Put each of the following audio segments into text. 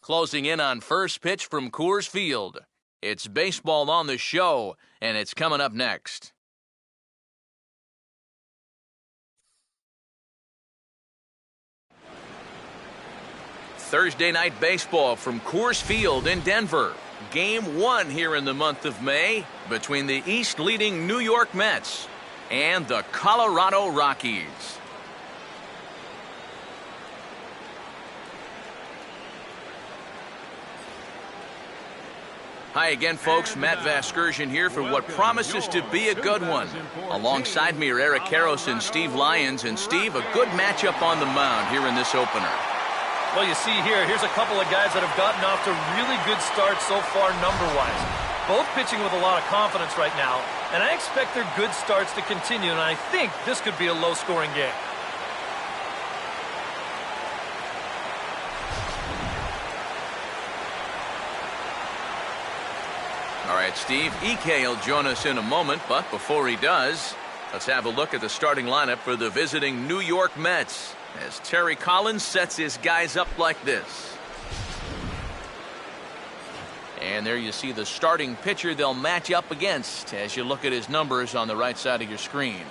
Closing in on first pitch from Coors Field. It's baseball on the show, and it's coming up next. Thursday night baseball from Coors Field in Denver. Game 1 here in the month of May between the East-leading New York Mets and the Colorado Rockies. Hi again, folks. Matt Vasgersian here for what promises to be a good one. Alongside me are Eric Karros and Steve Lyons. And Steve, a good matchup on the mound here in this opener. Well, you see here's a couple of guys that have gotten off to really good starts so far number-wise. Both pitching with a lot of confidence right now, and I expect their good starts to continue, and I think this could be a low-scoring game. All right, Steve, EK will join us in a moment, but before he does, let's have a look at the starting lineup for the visiting New York Mets as Terry Collins sets his guys up like this. And there you see the starting pitcher they'll match up against as you look at his numbers on the right side of your screen.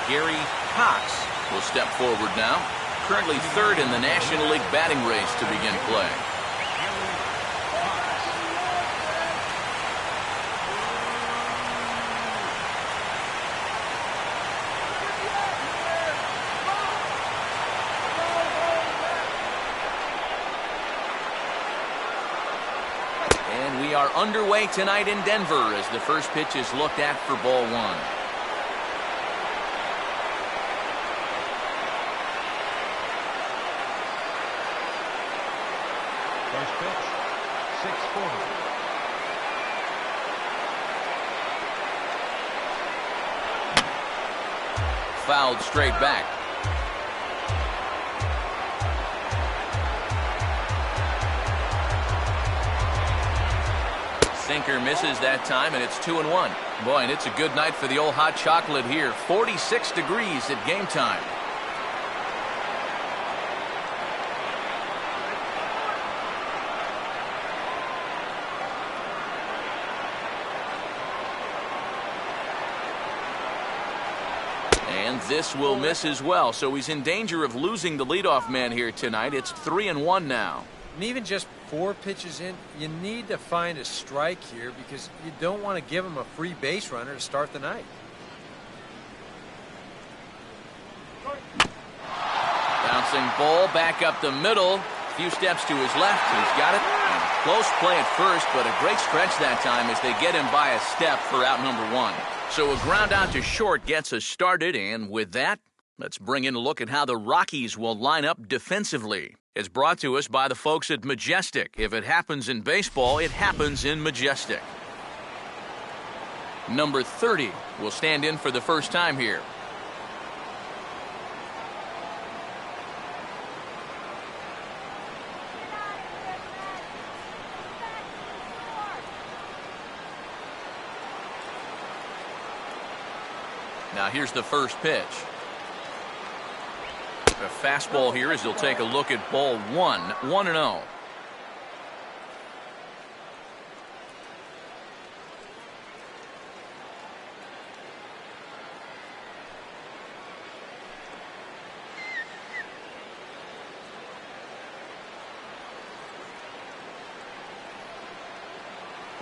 Gary Cox will step forward now. Currently third in the National League batting race to begin play. And we are underway tonight in Denver as the first pitch is looked at for ball one. First pitch, 640. Fouled straight back. Sinker misses that time, and it's 2-1. Boy, and it's a good night for the old hot chocolate here. 46 degrees at game time. And this will miss as well, so he's in danger of losing the leadoff man here tonight. It's 3-1 now. And even just 4 pitches in, you need to find a strike here because you don't want to give him a free base runner to start the night. Bouncing ball back up the middle. A few steps to his left. He's got it. And close play at first, but a great stretch that time as they get him by a step for out number 1. So a ground out to short gets us started, and with that, let's bring in a look at how the Rockies will line up defensively. It's brought to us by the folks at Majestic. If it happens in baseball, it happens in Majestic. Number 30 will stand in for the first time here. Now here's the first pitch. A fastball here as he'll take a look at ball 1, 1-0.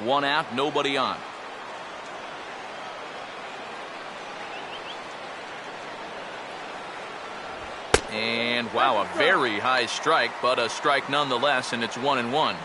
One out, nobody on. And wow, a very high strike, but a strike nonetheless, and it's 1-1.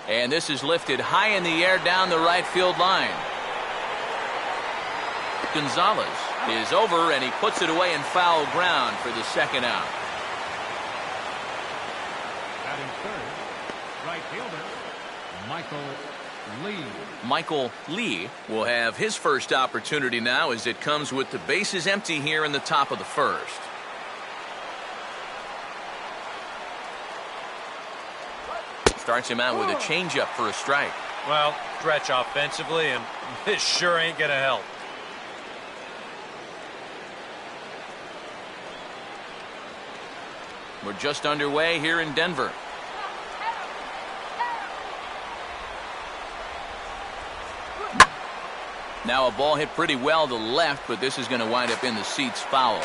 And this is lifted high in the air down the right field line. Gonzalez is over, and he puts it away in foul ground for the second out. Batting third, right fielder, Michael Lee. Michael Lee will have his first opportunity now as it comes with the bases empty here in the top of the first. Starts him out with a changeup for a strike. Well, stretch offensively, and this sure ain't going to help. We're just underway here in Denver. Now a ball hit pretty well to left, but this is going to wind up in the seats foul.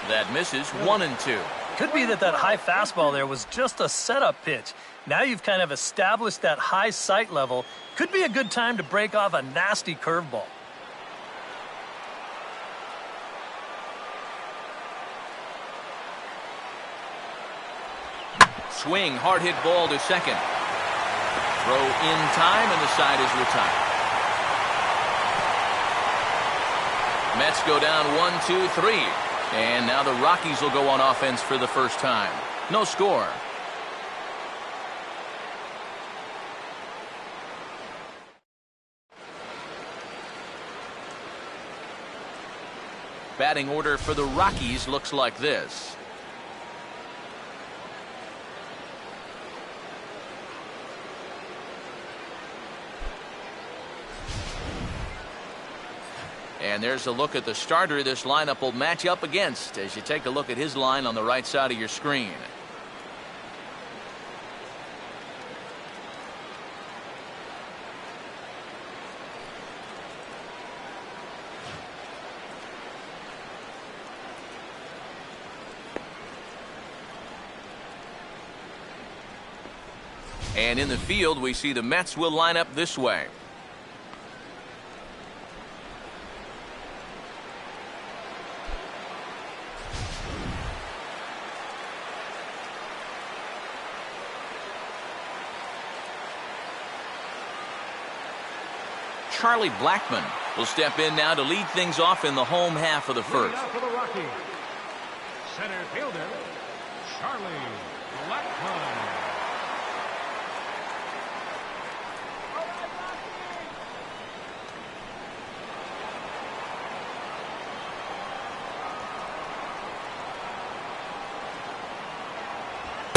That misses 1-2. Could be that high fastball there was just a setup pitch. Now you've kind of established that high sight level. Could be a good time to break off a nasty curveball. Swing, hard hit ball to second. Throw in time, and the side is retired. Mets go down 1-2-3. And now the Rockies will go on offense for the first time. No score. Batting order for the Rockies looks like this. And there's a look at the starter this lineup will match up against as you take a look at his line on the right side of your screen. And in the field, we see the Mets will line up this way. Charlie Blackmon will step in now to lead things off in the home half of the first. For the Rockies, center fielder, Charlie Blackmon.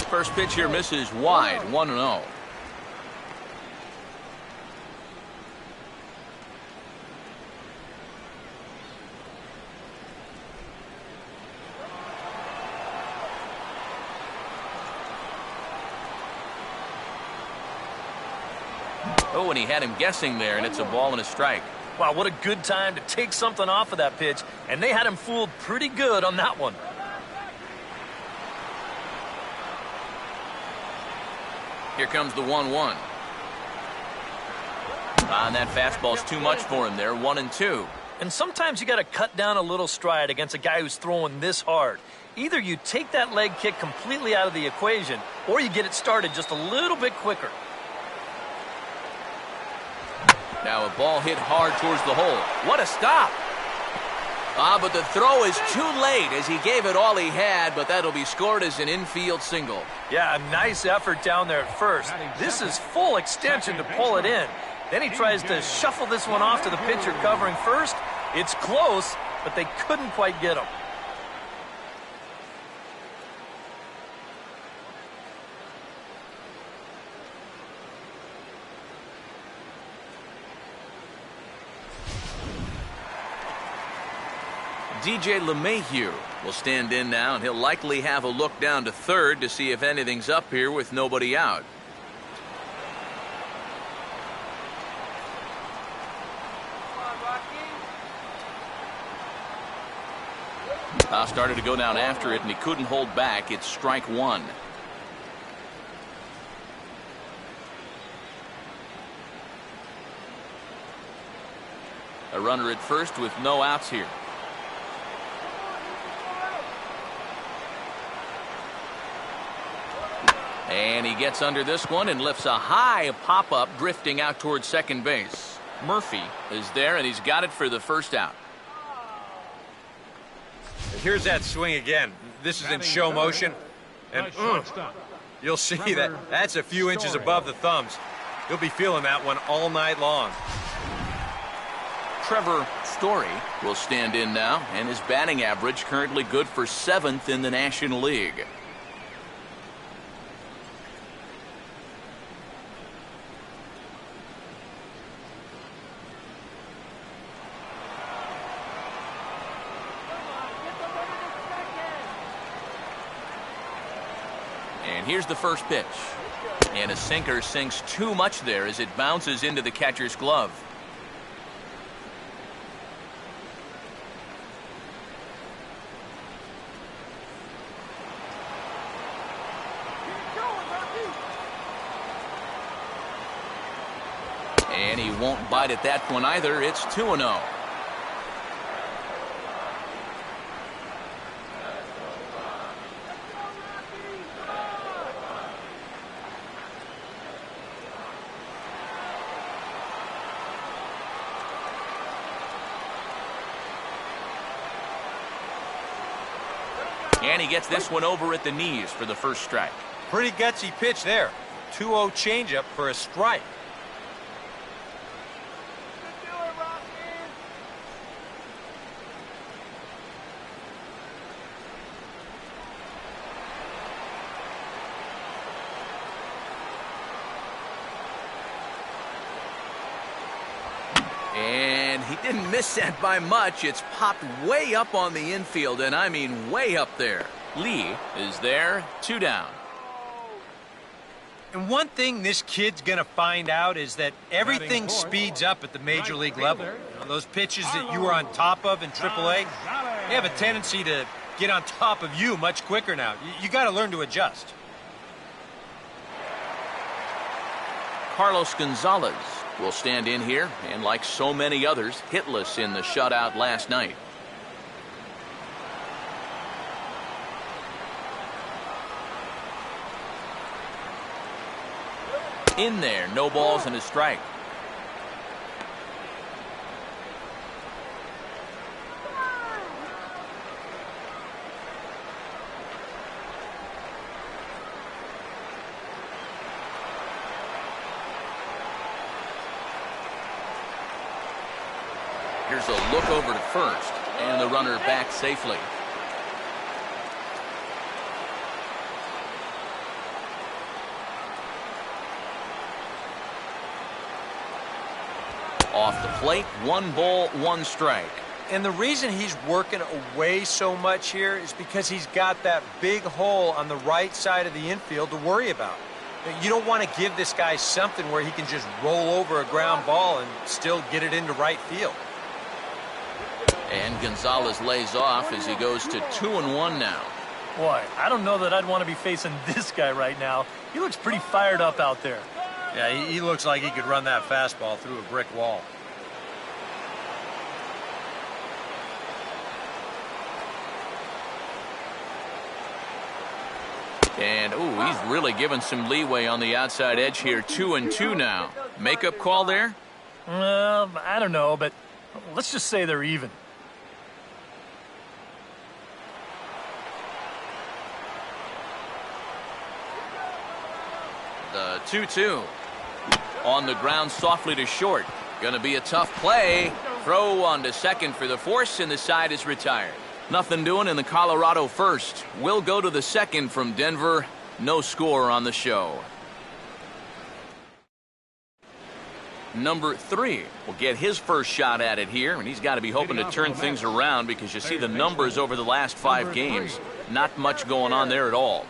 First pitch here misses wide, 1-0. Oh, and he had him guessing there, and it's a ball and a strike. Wow, what a good time to take something off of that pitch, and they had him fooled pretty good on that one. Here comes the 1-1. And that fastball's too much for him there, 1-2. And sometimes you got to cut down a little stride against a guy who's throwing this hard. Either you take that leg kick completely out of the equation, or you get it started just a little bit quicker. Now a ball hit hard towards the hole. What a stop! But the throw is too late as he gave it all he had, but that'll be scored as an infield single. Yeah, a nice effort down there at first. This is full extension to pull it in. Then he tries to shuffle this one off to the pitcher covering first. It's close, but they couldn't quite get him. DJ LeMahieu will stand in now, and he'll likely have a look down to third to see if anything's up here with nobody out. Started to go down after it, and he couldn't hold back. It's strike one. A runner at first with no outs here. And he gets under this one and lifts a high pop-up drifting out towards second base. Murphy is there, and he's got it for the first out. Here's that swing again. This is in show motion. And you'll see that's a few inches above the thumbs. You'll be feeling that one all night long. Trevor Story will stand in now, and his batting average currently good for 7th in the National League. And here's the first pitch. And a sinker sinks too much there as it bounces into the catcher's glove. And he won't bite at that one either. It's 2-0. And he gets this one over at the knees for the first strike. Pretty gutsy pitch there. 2-0 changeup for a strike. And he didn't miss that by much. It's popped way up on the infield, and I mean way up there. Lee is there, 2 down. And one thing this kid's going to find out is that everything speeds up at the major league level. You know, those pitches that you were on top of in AAA, they have a tendency to get on top of you much quicker now. You got to learn to adjust. Carlos Gonzalez will stand in here, and like so many others, hitless in the shutout last night. In there, no balls and a strike. Here's a look over to first, and the runner back safely. Off the plate, 1 ball, 1 strike. And the reason he's working away so much here is because he's got that big hole on the right side of the infield to worry about. You don't want to give this guy something where he can just roll over a ground ball and still get it into right field. And Gonzalez lays off as he goes to 2-1 now. Boy, I don't know that I'd want to be facing this guy right now. He looks pretty fired up out there. Yeah, he looks like he could run that fastball through a brick wall. And, ooh, he's really given some leeway on the outside edge here. 2-2 now. Makeup call there? I don't know, but let's just say they're even. The 2-2. On the ground softly to short. Going to be a tough play. Throw on to second for the force, and the side is retired. Nothing doing in the Colorado first. We'll go to the second from Denver. No score on the show. Number 3 will get his first shot at it here, and he's got to be hoping to turn things around because you see the numbers over the last 5 games. Not much going on there at all.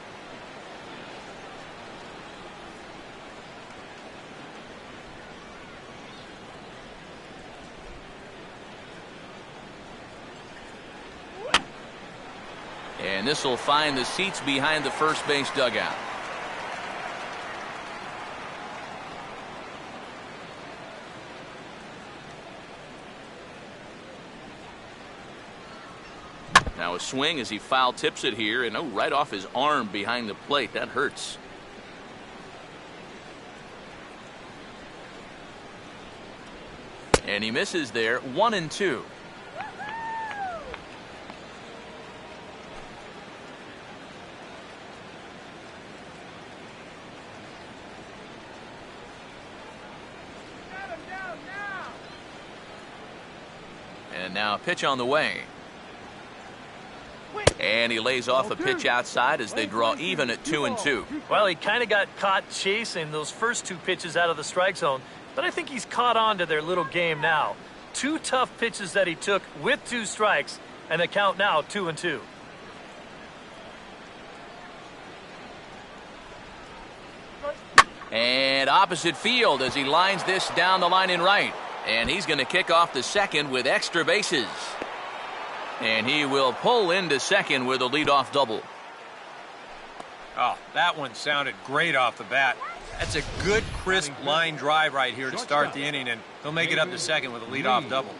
And this will find the seats behind the first base dugout. Now a swing as he foul tips it here, and right off his arm behind the plate. That hurts. And he misses there, 1-2. And now a pitch on the way. And he lays off a pitch outside as they draw even at 2-2. Well, he kind of got caught chasing those first 2 pitches out of the strike zone, but I think he's caught on to their little game now. 2 tough pitches that he took with 2 strikes, and the count now 2-2. And opposite field as he lines this down the line in right. And he's going to kick off the second with extra bases. And he will pull into second with a leadoff double. Oh, that one sounded great off the bat. That's a good, crisp line drive right here to start the inning, and he'll make it up to second with a leadoff double.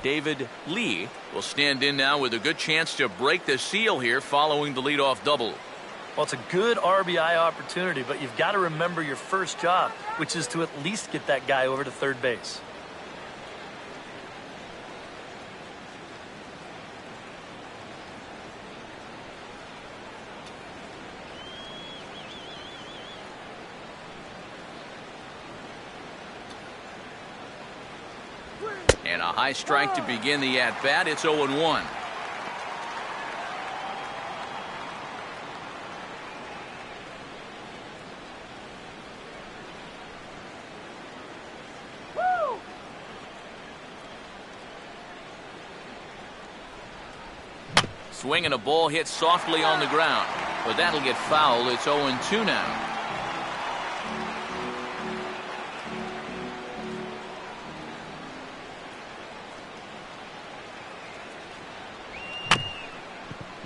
David Lee will stand in now with a good chance to break the seal here following the leadoff double. Well, it's a good RBI opportunity, but you've got to remember your first job, which is to at least get that guy over to third base. And a high strike to begin the at-bat. It's 0-1. Swing and a ball hit softly on the ground, but that'll get foul. It's 0-2 now.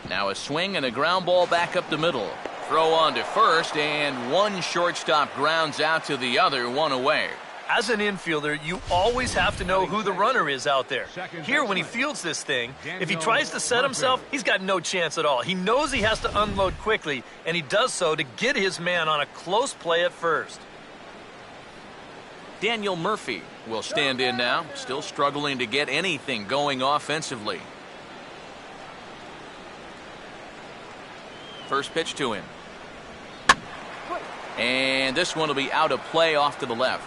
Now a swing and a ground ball back up the middle. Throw on to first, and one shortstop grounds out to the other, one away. As an infielder, you always have to know who the runner is out there. Here, when he fields this thing, if he tries to set himself, he's got no chance at all. He knows he has to unload quickly, and he does so to get his man on a close play at first. Daniel Murphy will stand in now, still struggling to get anything going offensively. First pitch to him. And this one will be out of play off to the left.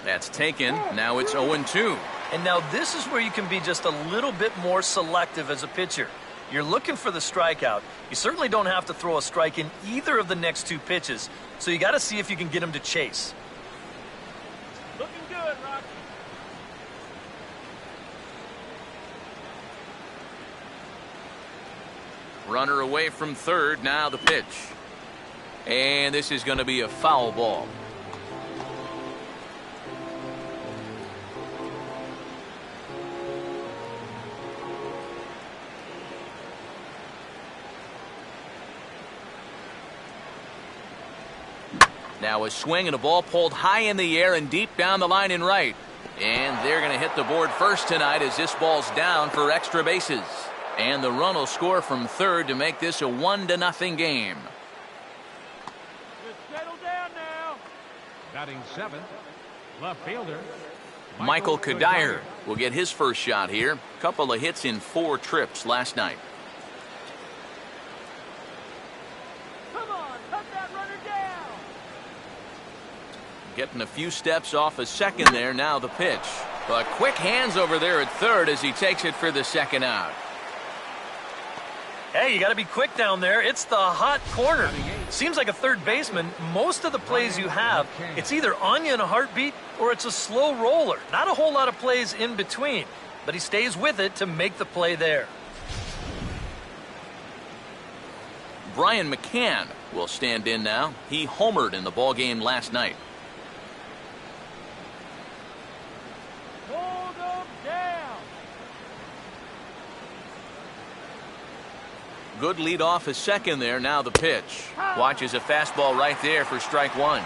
That's taken. Now it's 0-2. And now this is where you can be just a little bit more selective as a pitcher. You're looking for the strikeout. You certainly don't have to throw a strike in either of the next 2 pitches, so you got to see if you can get him to chase. Looking good, Rocky. Runner away from third. Now the pitch. And this is going to be a foul ball. Now a swing and a ball pulled high in the air and deep down the line in right. And they're going to hit the board first tonight as this ball's down for extra bases. And the run will score from third to make this a 1-0 game. Just settle down now. Batting 7th, left fielder Michael Kadire will get his first shot here. Couple of hits in 4 trips last night. Getting a few steps off a second there. Now the pitch. But quick hands over there at third as he takes it for the second out. Hey, you got to be quick down there. It's the hot corner. Seems like a third baseman, most of the plays you have, it's either on you in a heartbeat or it's a slow roller. Not a whole lot of plays in between, but he stays with it to make the play there. Brian McCann will stand in now. He homered in the ballgame last night. Hold them down. Good lead off a second there. Now the pitch. Watches a fastball right there for strike one.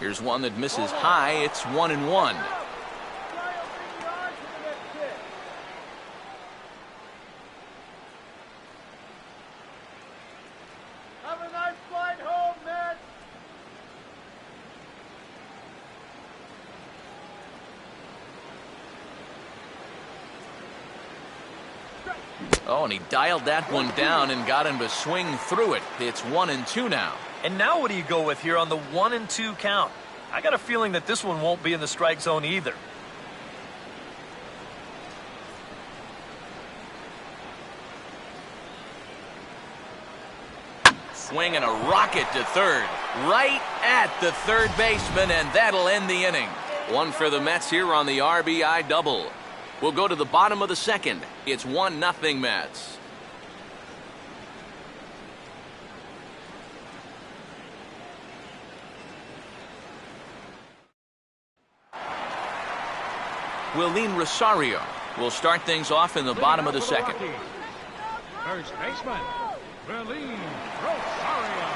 Here's one that misses high. It's 1-1. Have a nice flight home, man. Oh, and he dialed that one down and got him to swing through it. It's 1-2 now. And now what do you go with here on the 1-2 count? I got a feeling that this one won't be in the strike zone either. Swinging a rocket to third. Right at the third baseman, and that'll end the inning. One for the Mets here on the RBI double. We'll go to the bottom of the second. It's 1-0 Mets. Willeen Rosario will start things off in the bottom of the second. Rockies. First baseman, Willeen Rosario.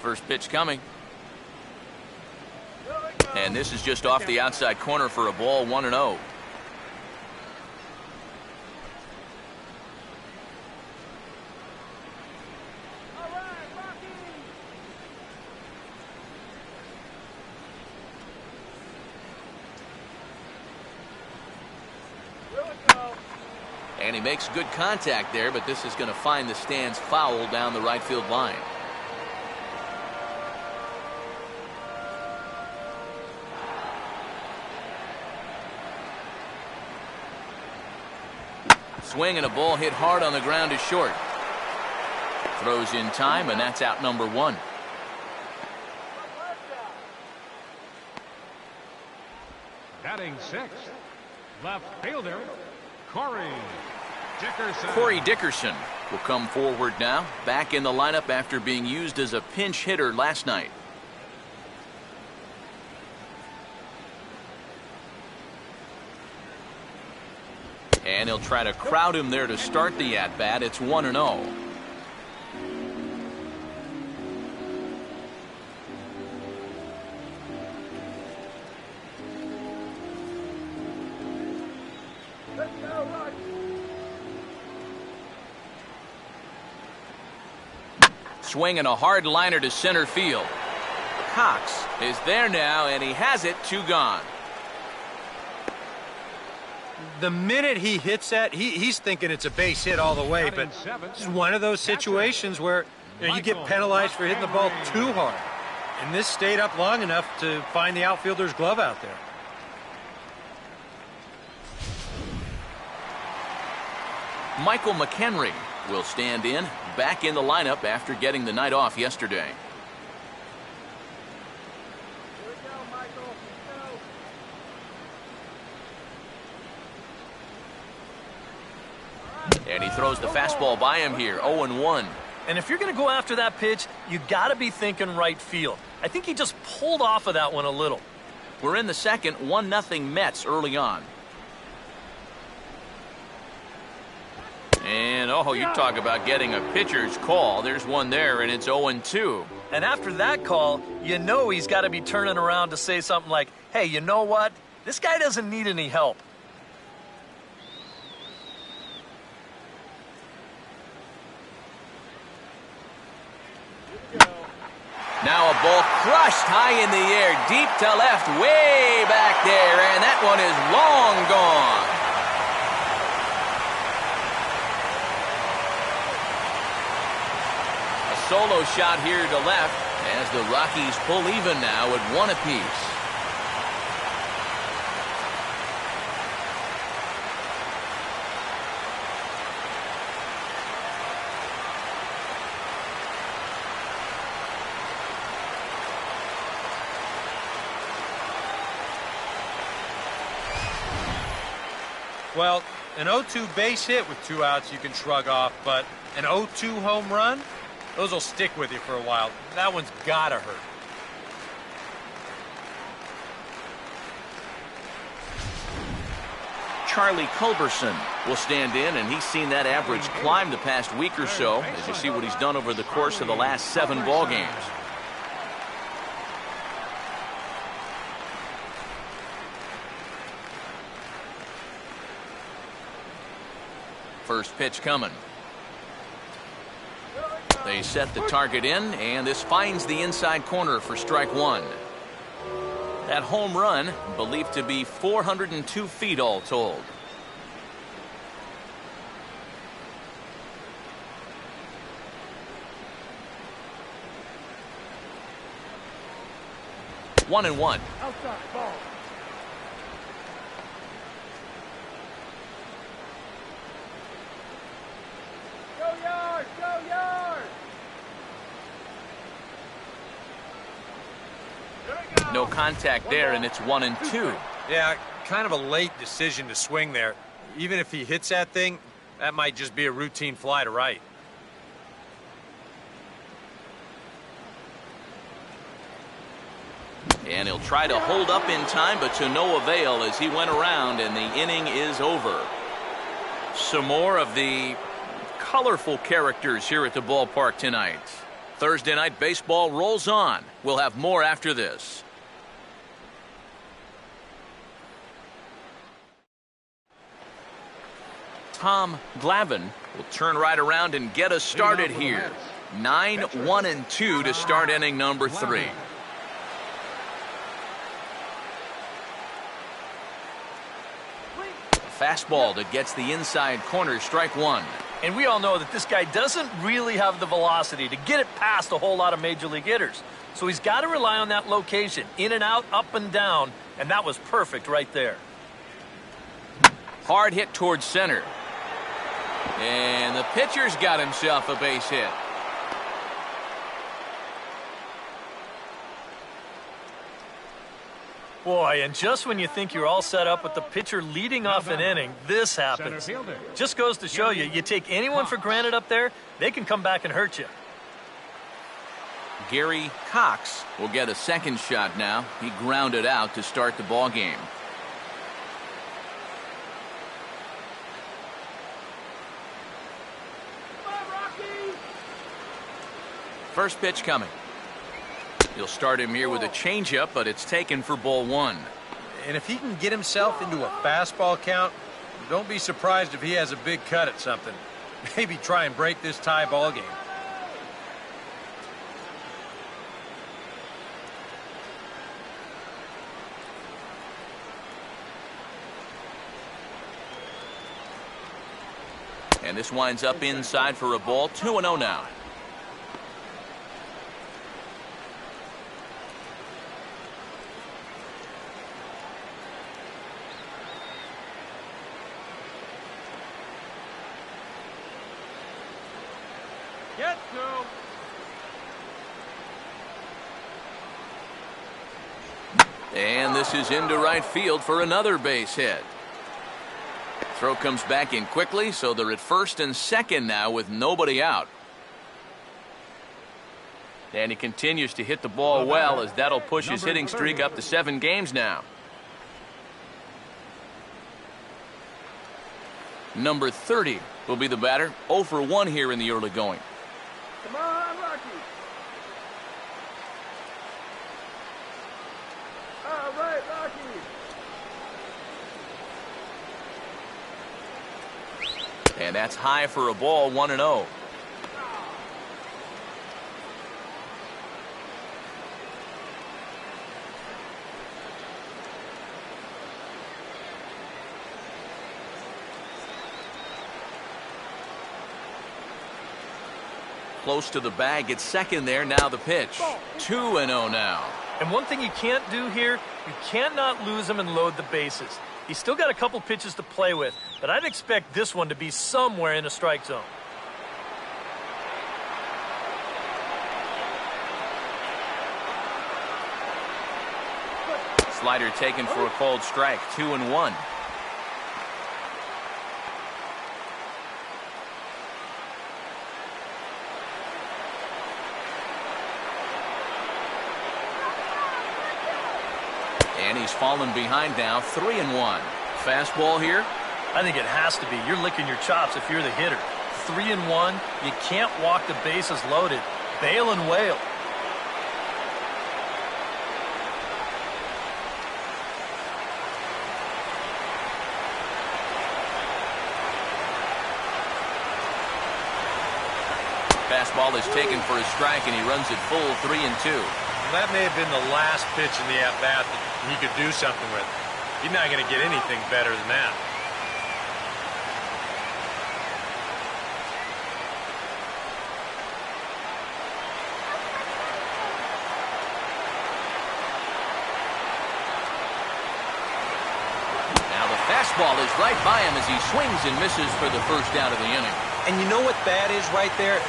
First pitch coming. And this is just off the outside corner for a ball, 1-0. All right, Rockies. Here we go. And he makes good contact there, but this is going to find the stands foul down the right field line. Swing and a ball hit hard on the ground is short. Throws in time, and that's out number 1. Batting sixth, left fielder, Corey Dickerson. Corey Dickerson will come forward now, back in the lineup after being used as a pinch hitter last night. And he'll try to crowd him there to start the at-bat. It's 1-0. Let's go, Rockies. Swinging a hard liner to center field. Cox is there now, and he has it. 2 gone. The minute he hits that, he's thinking it's a base hit all the way, but this is one of those situations where you get penalized for hitting the ball too hard. And this stayed up long enough to find the outfielder's glove out there. Michael McHenry will stand in, back in the lineup after getting the night off yesterday. Here we go, Michael. Let's go. And he throws the fastball by him here, 0-1. And if you're going to go after that pitch, you got to be thinking right field. I think he just pulled off of that one a little. We're in the second, 1-0 Mets early on. And, oh, you talk about getting a pitcher's call. There's one there, and it's 0-2. And after that call, you know he's got to be turning around to say something like, hey, you know what? This guy doesn't need any help. Now a ball crushed high in the air, deep to left, way back there, and that one is long gone. A solo shot here to left as the Rockies pull even now at 1 apiece. Well, an 0-2 base hit with 2 outs you can shrug off, but an 0-2 home run, those will stick with you for a while. That one's gotta hurt. Charlie Culberson will stand in, and he's seen that average climb the past week or so as you see what he's done over the course of the last 7 ball games. First pitch coming. They set the target in, and this finds the inside corner for strike 1. That home run believed to be 402 feet all told. One and one. Outside, ball. Go yard, go yard. No contact there, and it's 1 and 2. Yeah, kind of a late decision to swing there. Even if he hits that thing, that might just be a routine fly to right. And he'll try to hold up in time, but to no avail as he went around, and the inning is over. Some more of the colorful characters here at the ballpark tonight. Thursday night baseball rolls on. We'll have more after this. Tom Glavine will turn right around and get us started here. 9-1-2 to start inning number 3. Fastball that gets the inside corner, strike 1. And we all know that this guy doesn't really have the velocity to get it past a whole lot of major league hitters. So he's got to rely on that location, in and out, up and down, and that was perfect right there. Hard hit towards center. And the pitcher's got himself a base hit. Boy, and just when you think you're all set up with the pitcher leading off an inning, this happens. Just goes to show you, you take anyone for granted up there, they can come back and hurt you. Gary Cox will get a second shot now. He grounded out to start the ball game. Come on, Rockies. First pitch coming. He'll start him here with a changeup, but it's taken for ball 1. And if he can get himself into a fastball count, don't be surprised if he has a big cut at something. Maybe try and break this tie ball game. And this winds up inside for a ball. 2-0 now. Get go. And this is into right field for another base hit. Throw comes back in quickly, so they're at first and second now with nobody out. And he continues to hit the ball well, as that'll push his hitting streak up to 7 games now. Number 30 will be the batter. 0 for 1 here in the early going. Come on, Rockies. All right, Rockies. And that's high for a ball. 1-0. Close to the bag, it's second there. Now the pitch. 2-0 now. And one thing you can't do here, you cannot lose him and load the bases. He's still got a couple pitches to play with, but I'd expect this one to be somewhere in a strike zone. Slider taken for a called strike. 2-1. And he's fallen behind now. 3-1. Fastball here. I think it has to be. You're licking your chops if you're the hitter. 3-1, you can't walk the bases loaded. Bail and wail. Fastball is taken for a strike, and he runs it full 3-2. That may have been the last pitch in the at-bat that he could do something with. He's not going to get anything better than that. Now the fastball is right by him as he swings and misses for the first out of the inning. And you know what that is right there?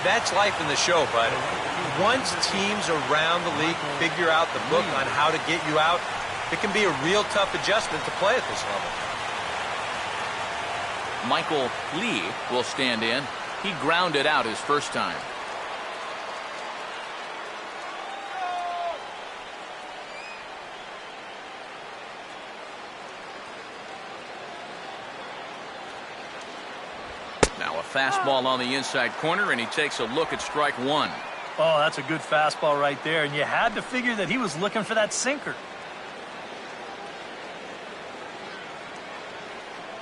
That's life in the show, bud. Once teams around the league figure out the book on how to get you out, it can be a real tough adjustment to play at this level. Michael Lee will stand in. He grounded out his first time. Now a fastball on the inside corner, and he takes a look at strike one. Oh, that's a good fastball right there, and you had to figure that he was looking for that sinker.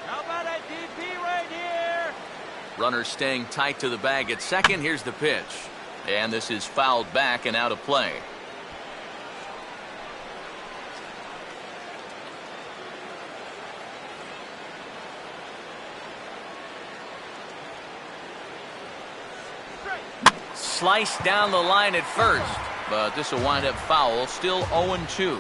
How about that DP right here? Runner staying tight to the bag at second. Here's the pitch. And this is fouled back and out of play. Sliced down the line at first, but this will wind up foul. Still 0-2.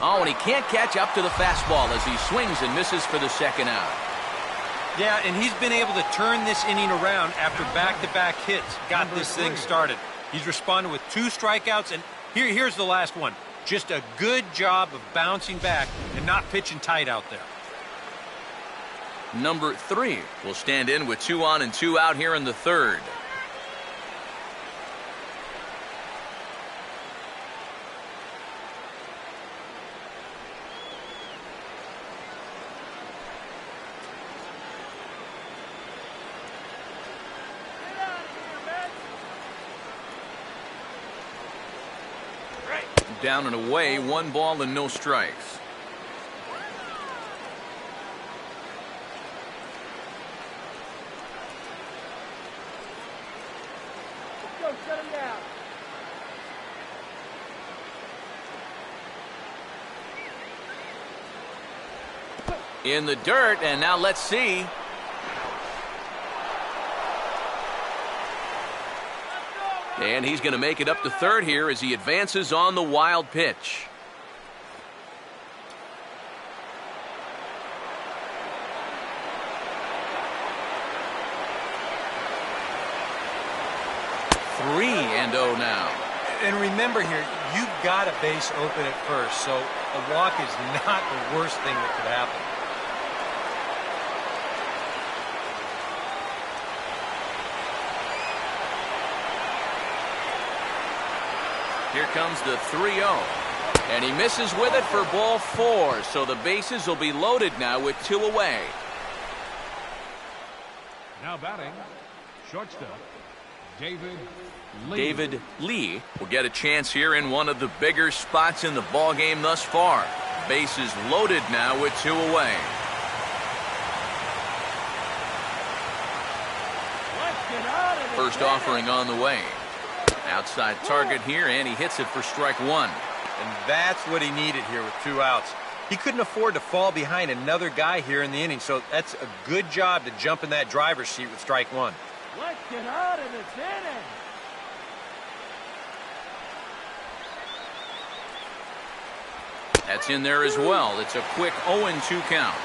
Oh, and he can't catch up to the fastball as he swings and misses for the second out. Yeah, and he's been able to turn this inning around after back-to-back hits. Got this thing started. He's responded with 2 strikeouts, and here's the last one. Just a good job of bouncing back and not pitching tight out there. Number 3 will stand in with 2 on and 2 out here in the third. Down and away, 1 ball and no strikes. Let's go, shut him down. In the dirt, and now let's see. And he's going to make it up to third here as he advances on the wild pitch. Three and 0 now. And remember here, you've got a base open at first, so a walk is not the worst thing that could happen. Here comes the 3-0. And he misses with it for ball 4. So the bases will be loaded now with 2 away. Now batting, shortstop, David Lee. David Lee will get a chance here in one of the bigger spots in the ball game thus far. Bases loaded now with 2 away. Let's get out of First offering on the way. Outside target here, and he hits it for strike 1. And that's what he needed here with 2 outs. He couldn't afford to fall behind another guy here in the inning, so that's a good job to jump in that driver's seat with strike 1. Let's get out of this inning. That's in there as well. It's a quick 0-2 count.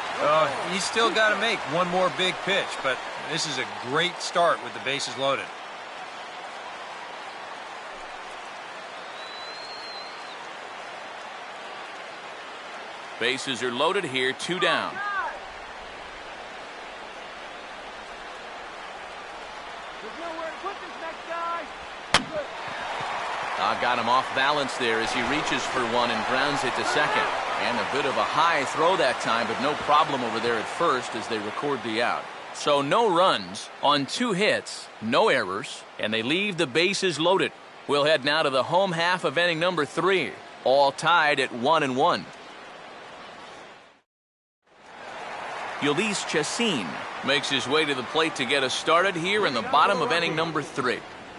He's still got to make one more big pitch, but this is a great start with the bases loaded. Bases are loaded here, 2 down. There's no Got him off balance there as he reaches for one and grounds it to second. And a bit of a high throw that time, but no problem over there at first as they record the out. So no runs on 2 hits, no errors, and they leave the bases loaded. We'll head now to the home half of inning number 3, all tied at 1-1. Ulysses Chassin makes his way to the plate to get us started here in the bottom of inning number 3.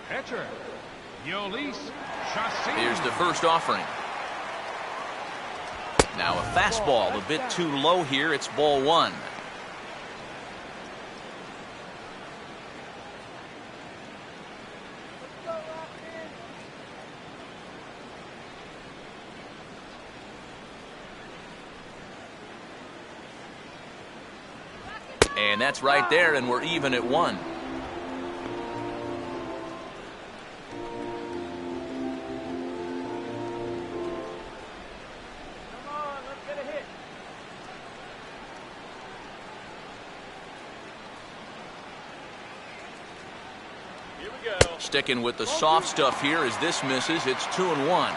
Pitcher, Ulysses Chassin. Here's the first offering. Now a fastball a bit too low here. It's ball 1. And that's right there, and we're even at 1. Come on, let's get a hit. Here we go. Sticking with the soft stuff here as this misses. It's 2-1.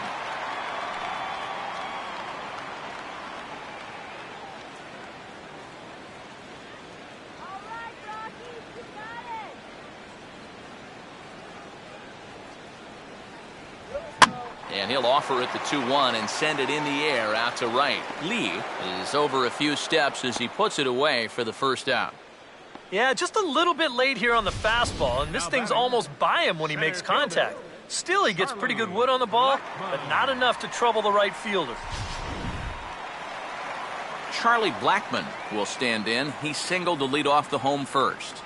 And he'll offer it the 2-1 and send it in the air out to right. Lee is over a few steps as he puts it away for the first out. Yeah, just a little bit late here on the fastball, and this thing's almost by him when he makes contact. Still, he gets pretty good wood on the ball, but not enough to trouble the right fielder. Charlie Blackmon will stand in. He singled to lead off the home first.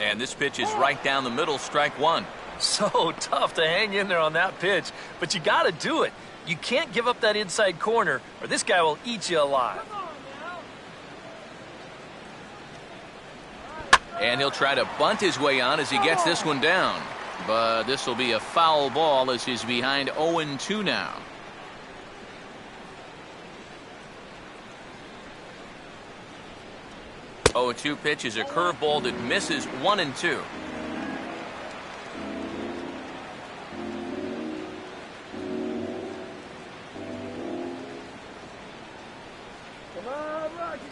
And this pitch is right down the middle, strike 1. So tough to hang in there on that pitch, but you got to do it. You can't give up that inside corner, or this guy will eat you alive. And he'll try to bunt his way on as he gets this one down. But this will be a foul ball as he's behind 0-2 now. 0-2 pitch is a curveball that misses 1-2. Come on, Rockies.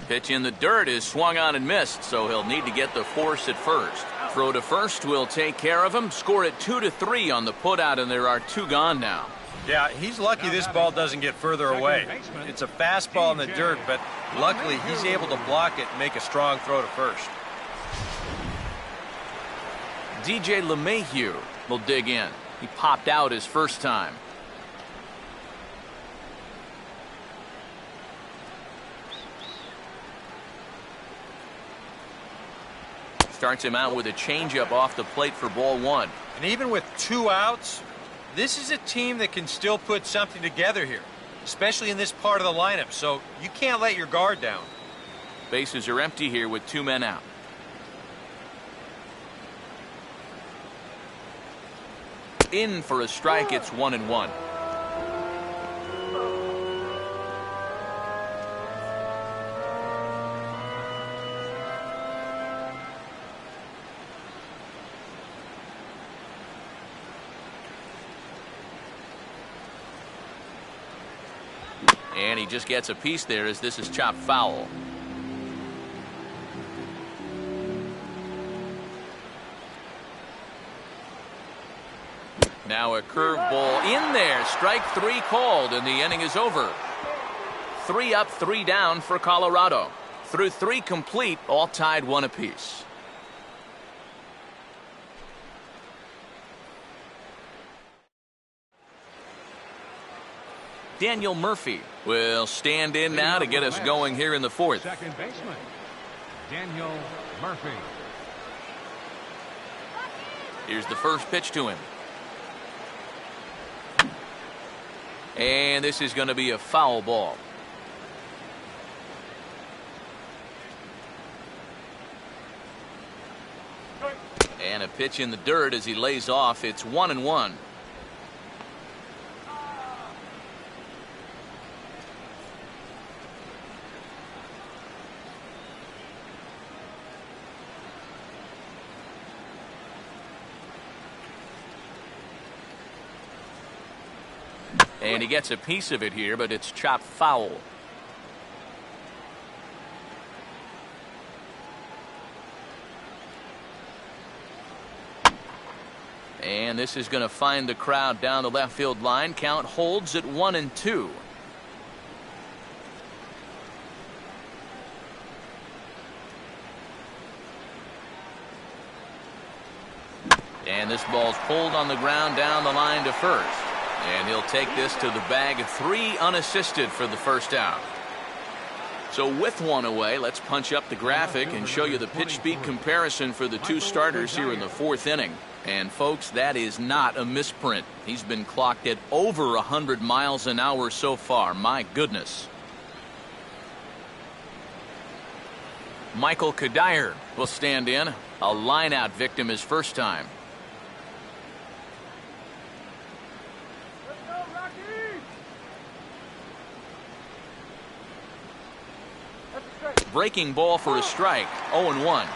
Pitch in the dirt is swung on and missed, so he'll need to get the force at first. Throw to first will take care of him. Score it 2-3 on the putout, and there are 2 gone now. Yeah, he's lucky this ball doesn't get further away. It's a fastball in the dirt, but luckily he's able to block it and make a strong throw to first. DJ LeMahieu will dig in. He popped out his first time. Starts him out with a changeup off the plate for ball 1. And even with 2 outs, this is a team that can still put something together here, especially in this part of the lineup, so you can't let your guard down. Bases are empty here with 2 men out. In for a strike, it's 1-1. And he just gets a piece there as this is chopped foul. Now a curveball in there. Strike 3 called, and the inning is over. 3 up, 3 down for Colorado. Through 3 complete, all tied 1 apiece. Daniel Murphy will stand in now to get us going here in the 4th. Second baseman, Daniel Murphy. Here's the first pitch to him. And this is going to be a foul ball. And a pitch in the dirt as he lays off. It's 1-1. And he gets a piece of it here, but it's chopped foul. And this is going to find the crowd down the left field line. Count holds at 1-2. And this ball's pulled on the ground down the line to first. And he'll take this to the bag. 3 unassisted for the first out. So with one away, let's punch up the graphic and show you the pitch speed comparison for the two starters here in the 4th inning. And folks, that is not a misprint. He's been clocked at over 100 miles an hour so far. My goodness. Michael Kadire will stand in. A line-out victim his first time. Let's go, Rockies! That's a strike. Breaking ball for a strike. 0-1. 0-1.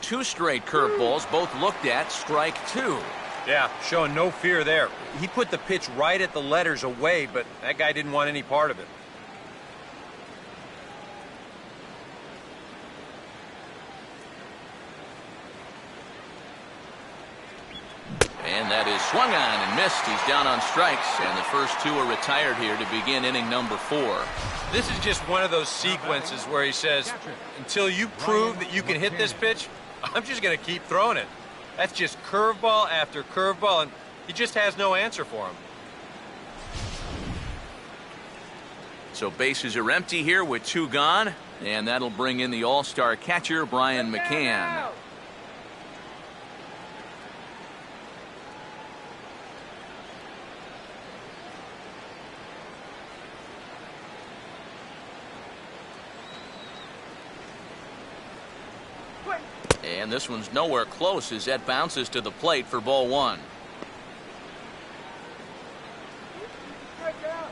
Two straight curveballs, both looked at. Strike 2. Yeah, showing no fear there. He put the pitch right at the letters away, but that guy didn't want any part of it. And that is swung on and missed. He's down on strikes, and the first 2 are retired here to begin inning number 4. This is just one of those sequences where he says, until you prove that you can hit this pitch, I'm just going to keep throwing it. That's just curveball after curveball, and he just has no answer for him. So bases are empty here with 2 gone, and that'll bring in the all-star catcher, Brian McCann. And this one's nowhere close as that bounces to the plate for ball 1. Strike out.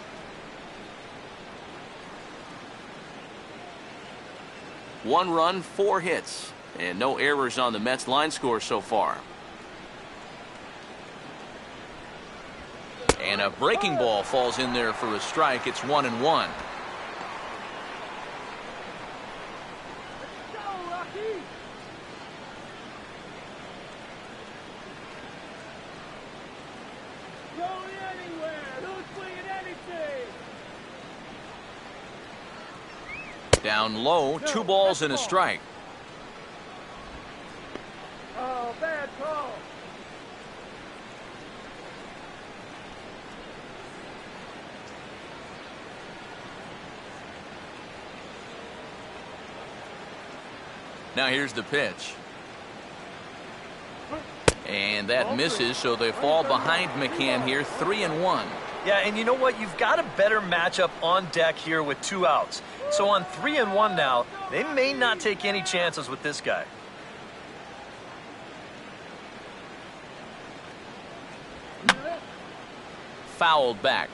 One run, 4 hits, and no errors on the Mets line score so far. And a breaking ball falls in there for a strike. It's 1-1. Go, Rockies! Going anywhere. Who's swinging anything? Down low, 2 balls and a strike. Oh, bad call. Now here's the pitch. And that misses, so they fall behind McCann here, 3-1. Yeah, and you know what? You've got a better matchup on deck here with 2 outs. So on 3-1 now, they may not take any chances with this guy. Fouled back.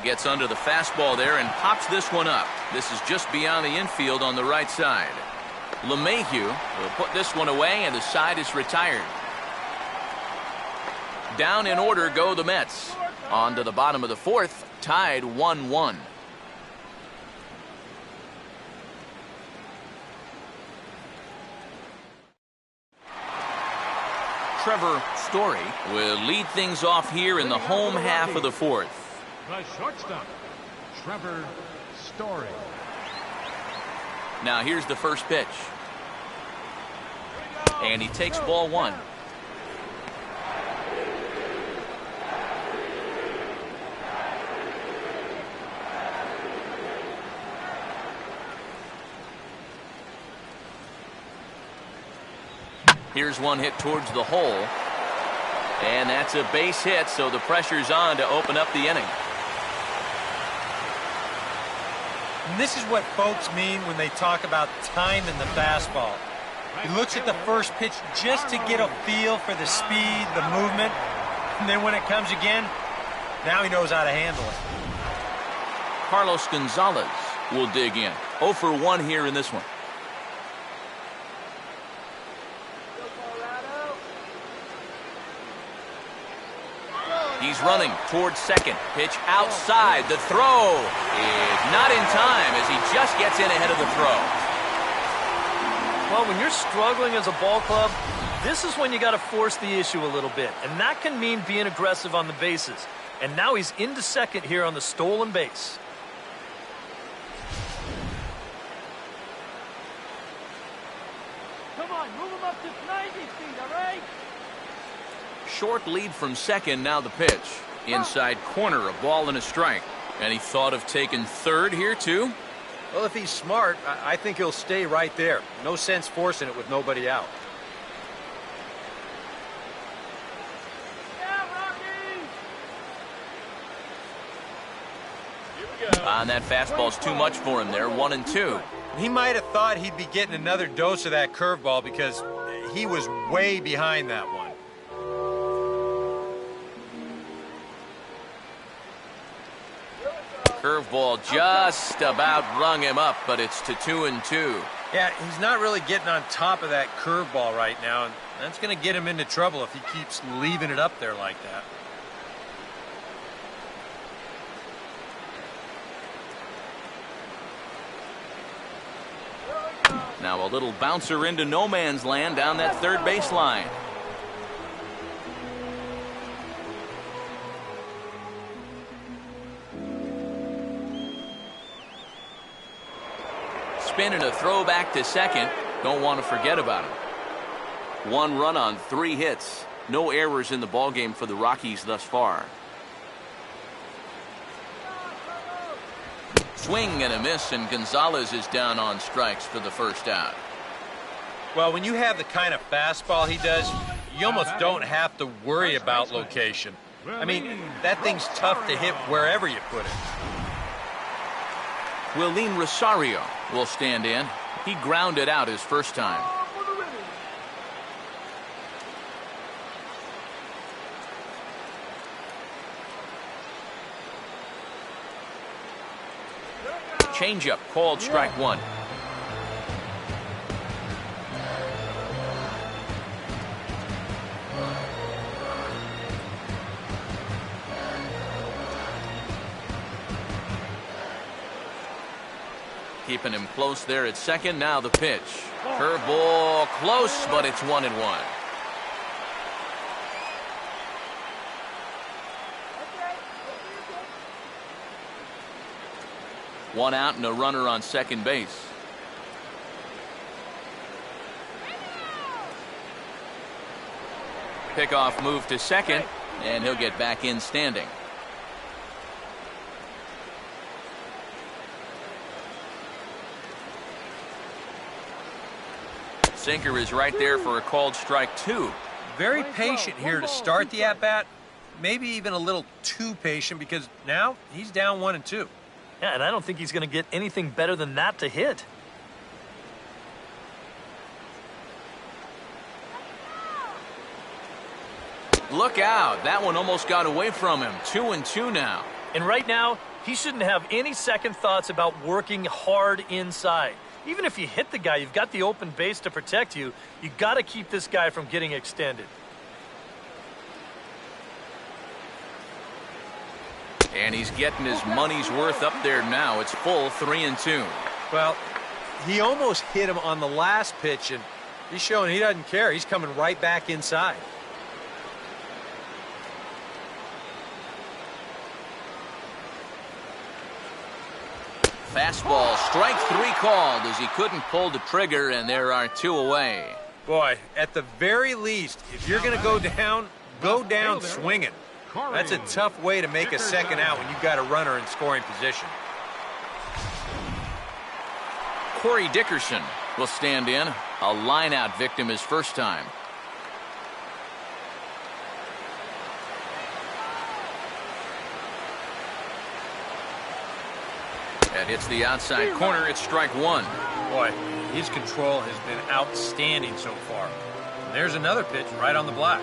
Gets under the fastball there and pops this one up. This is just beyond the infield on the right side. LeMahieu will put this one away, and the side is retired. Down in order go the Mets. On to the bottom of the 4th, tied 1-1. Trevor Story will lead things off here in the home half of the 4th. The shortstop, Trevor Story. Now here's the first pitch. And he takes ball 1. Here's one hit towards the hole. And that's a base hit, so the pressure's on to open up the inning. And this is what folks mean when they talk about timing the fastball. He looks at the first pitch just to get a feel for the speed, the movement, and then when it comes again, now he knows how to handle it. Carlos Gonzalez will dig in. 0 for 1 here in this one. He's running towards second. Pitch outside. The throw is not in time as he just gets in ahead of the throw. Well, when you're struggling as a ball club, this is when you got to force the issue a little bit. And that can mean being aggressive on the bases. And now he's into second here on the stolen base. Come on, move him up to 90 feet, all right? Short lead from second, now the pitch. Inside corner, a ball and a strike. And he thought of taking third here, too? Well, if he's smart, I think he'll stay right there. No sense forcing it with nobody out. Yeah, Rockies! And that fastball's too much for him there, 1-2. He might have thought he'd be getting another dose of that curveball because he was way behind that one. Curveball just about rung him up, but it's to 2-2. Yeah, he's not really getting on top of that curveball right now, and that's going to get him into trouble if he keeps leaving it up there like that. Now a little bouncer into no man's land down that third baseline. Spin and a throw back to second. Don't want to forget about him. 1 run on 3 hits. No errors in the ballgame for the Rockies thus far. Swing and a miss, and Gonzalez is down on strikes for the first out. Well, when you have the kind of fastball he does, you almost don't have to worry about location. I mean, that thing's tough to hit wherever you put it. Willeen Rosario will stand in. He grounded out his first time. Changeup called strike 1. Keeping him close there at second. Now the pitch. Curveball close, but it's 1-1. One out and a runner on second base. Pickoff move to second, and he'll get back in standing. Sinker is right there for a called strike 2. Very patient here to start the at-bat. Maybe even a little too patient because now he's down 1-2. Yeah, and I don't think he's going to get anything better than that to hit. Look out. That one almost got away from him. 2-2 now. And right now, he shouldn't have any second thoughts about working hard inside. Even if you hit the guy, you've got the open base to protect you. You got to keep this guy from getting extended. And he's getting his money's worth up there now. It's full 3-2. Well, he almost hit him on the last pitch, and he's showing he doesn't care. He's coming right back inside. Fastball, strike 3 called as he couldn't pull the trigger, and there are 2 away. Boy, at the very least, if you're going to go down swinging. That's a tough way to make a second out when you've got a runner in scoring position. Corey Dickerson will stand in. A line-out victim his first time. That hits the outside corner. It's strike 1. Boy, his control has been outstanding so far. And there's another pitch right on the black.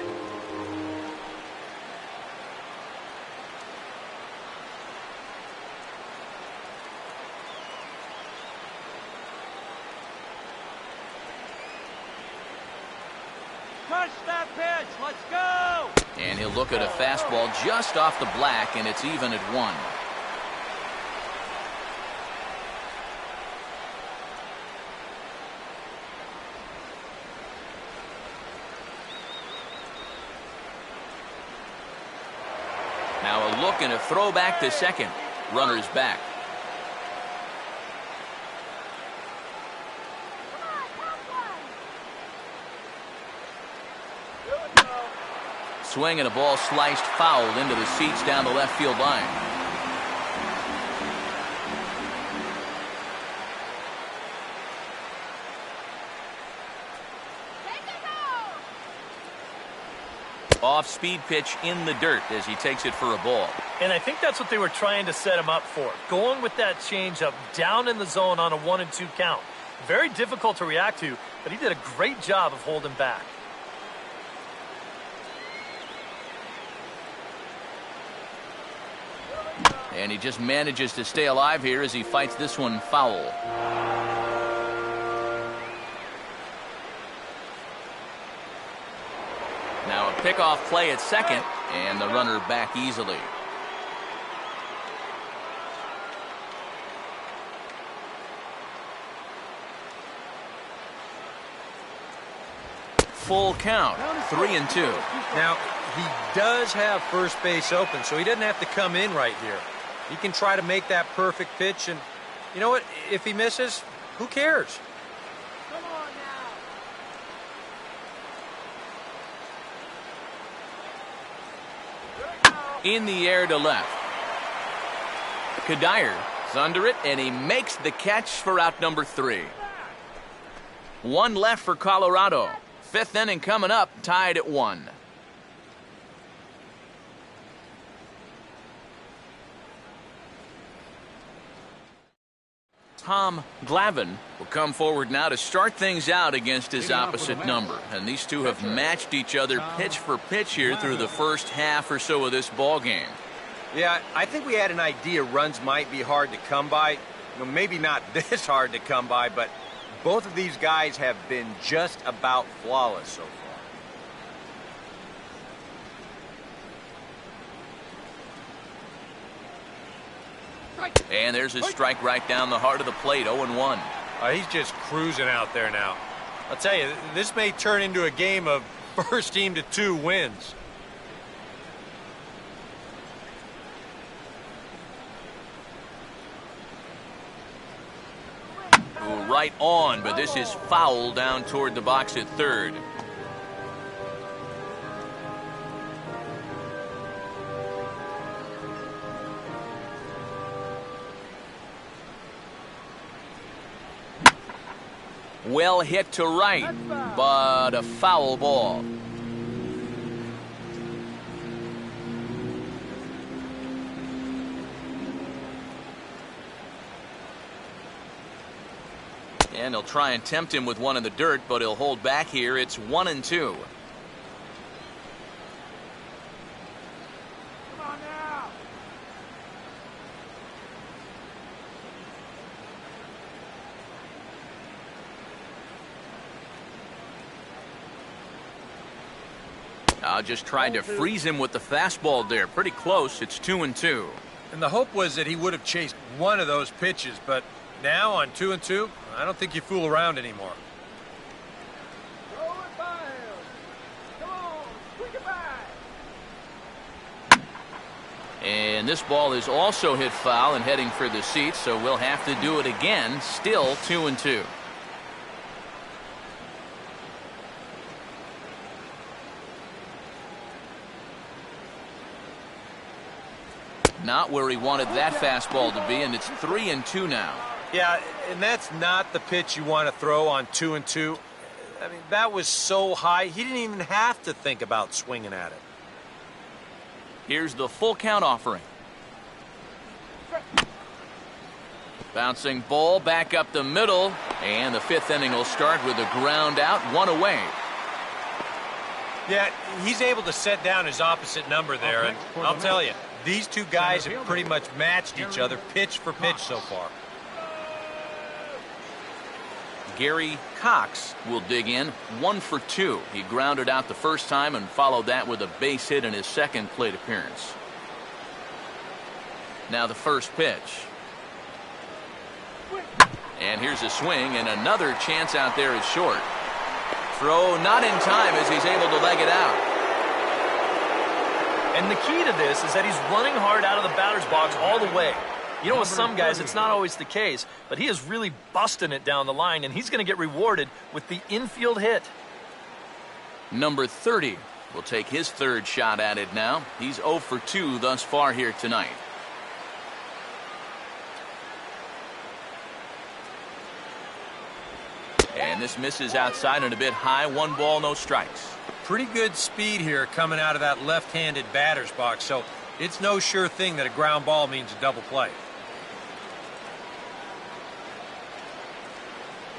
Crush that pitch. Let's go. And he'll look at a fastball just off the black, and it's even at 1. Now a look and a throw back to second. Runner's back. Swing and a ball sliced foul into the seats down the left field line. Off-speed pitch in the dirt as he takes it for a ball. And I think that's what they were trying to set him up for. Going with that changeup down in the zone on a 1-2 count. Very difficult to react to, but he did a great job of holding back. And he just manages to stay alive here as he fights this one foul. Now a pickoff play at second, and the runner back easily. Full count, 3-2. Now, he does have first base open, so he doesn't have to come in right here. He can try to make that perfect pitch, and you know what? If he misses, who cares? Come on now. In the air to left. Kadire is under it, and he makes the catch for out number 3. 1 left for Colorado. 5th inning coming up, tied at 1. Tom Glavine will come forward now to start things out against his opposite number. And these two have matched each other pitch for pitch here through the first half or so of this ball game. Yeah, I think we had an idea runs might be hard to come by. Well, maybe not this hard to come by, but both of these guys have been just about flawless so far. And there's a strike right down the heart of the plate, 0-1. He's just cruising out there now. I'll tell you, this may turn into a game of first team to 2 wins. Right on, but this is foul down toward the box at third. Well hit to right, but a foul ball. And he'll try and tempt him with one in the dirt, but he'll hold back here. It's 1-2. Come on now. Just tried to freeze him with the fastball there. Pretty close. It's 2-2. And the hope was that he would have chased one of those pitches, but now on 2-2, I don't think you fool around anymore. Throw it by him. Come on. Quick it back. And this ball is also hit foul and heading for the seats, so we'll have to do it again. Still 2-2. Not where he wanted that fastball to be, and it's 3-2 now. Yeah, and that's not the pitch you want to throw on 2-2. I mean, that was so high, he didn't even have to think about swinging at it. Here's the full count offering. Bouncing ball back up the middle, and the fifth inning will start with a ground out, one away. Yeah, he's able to set down his opposite number there, and I'll tell you, these two guys have pretty much matched each other pitch for pitch so far. Gary Cox will dig in, 1 for 2. He grounded out the first time and followed that with a base hit in his second plate appearance. Now the first pitch. And here's a swing, and another chance out there is short. Throw not in time as he's able to leg it out. And the key to this is that he's running hard out of the batter's box all the way. You know, with some guys, it's not always the case, but he is really busting it down the line, and he's going to get rewarded with the infield hit. Number 30 will take his third shot at it now. He's 0 for 2 thus far here tonight. And this misses outside and a bit high. 1 ball, no strikes. Pretty good speed here coming out of that left-handed batter's box, so it's no sure thing that a ground ball means a double play.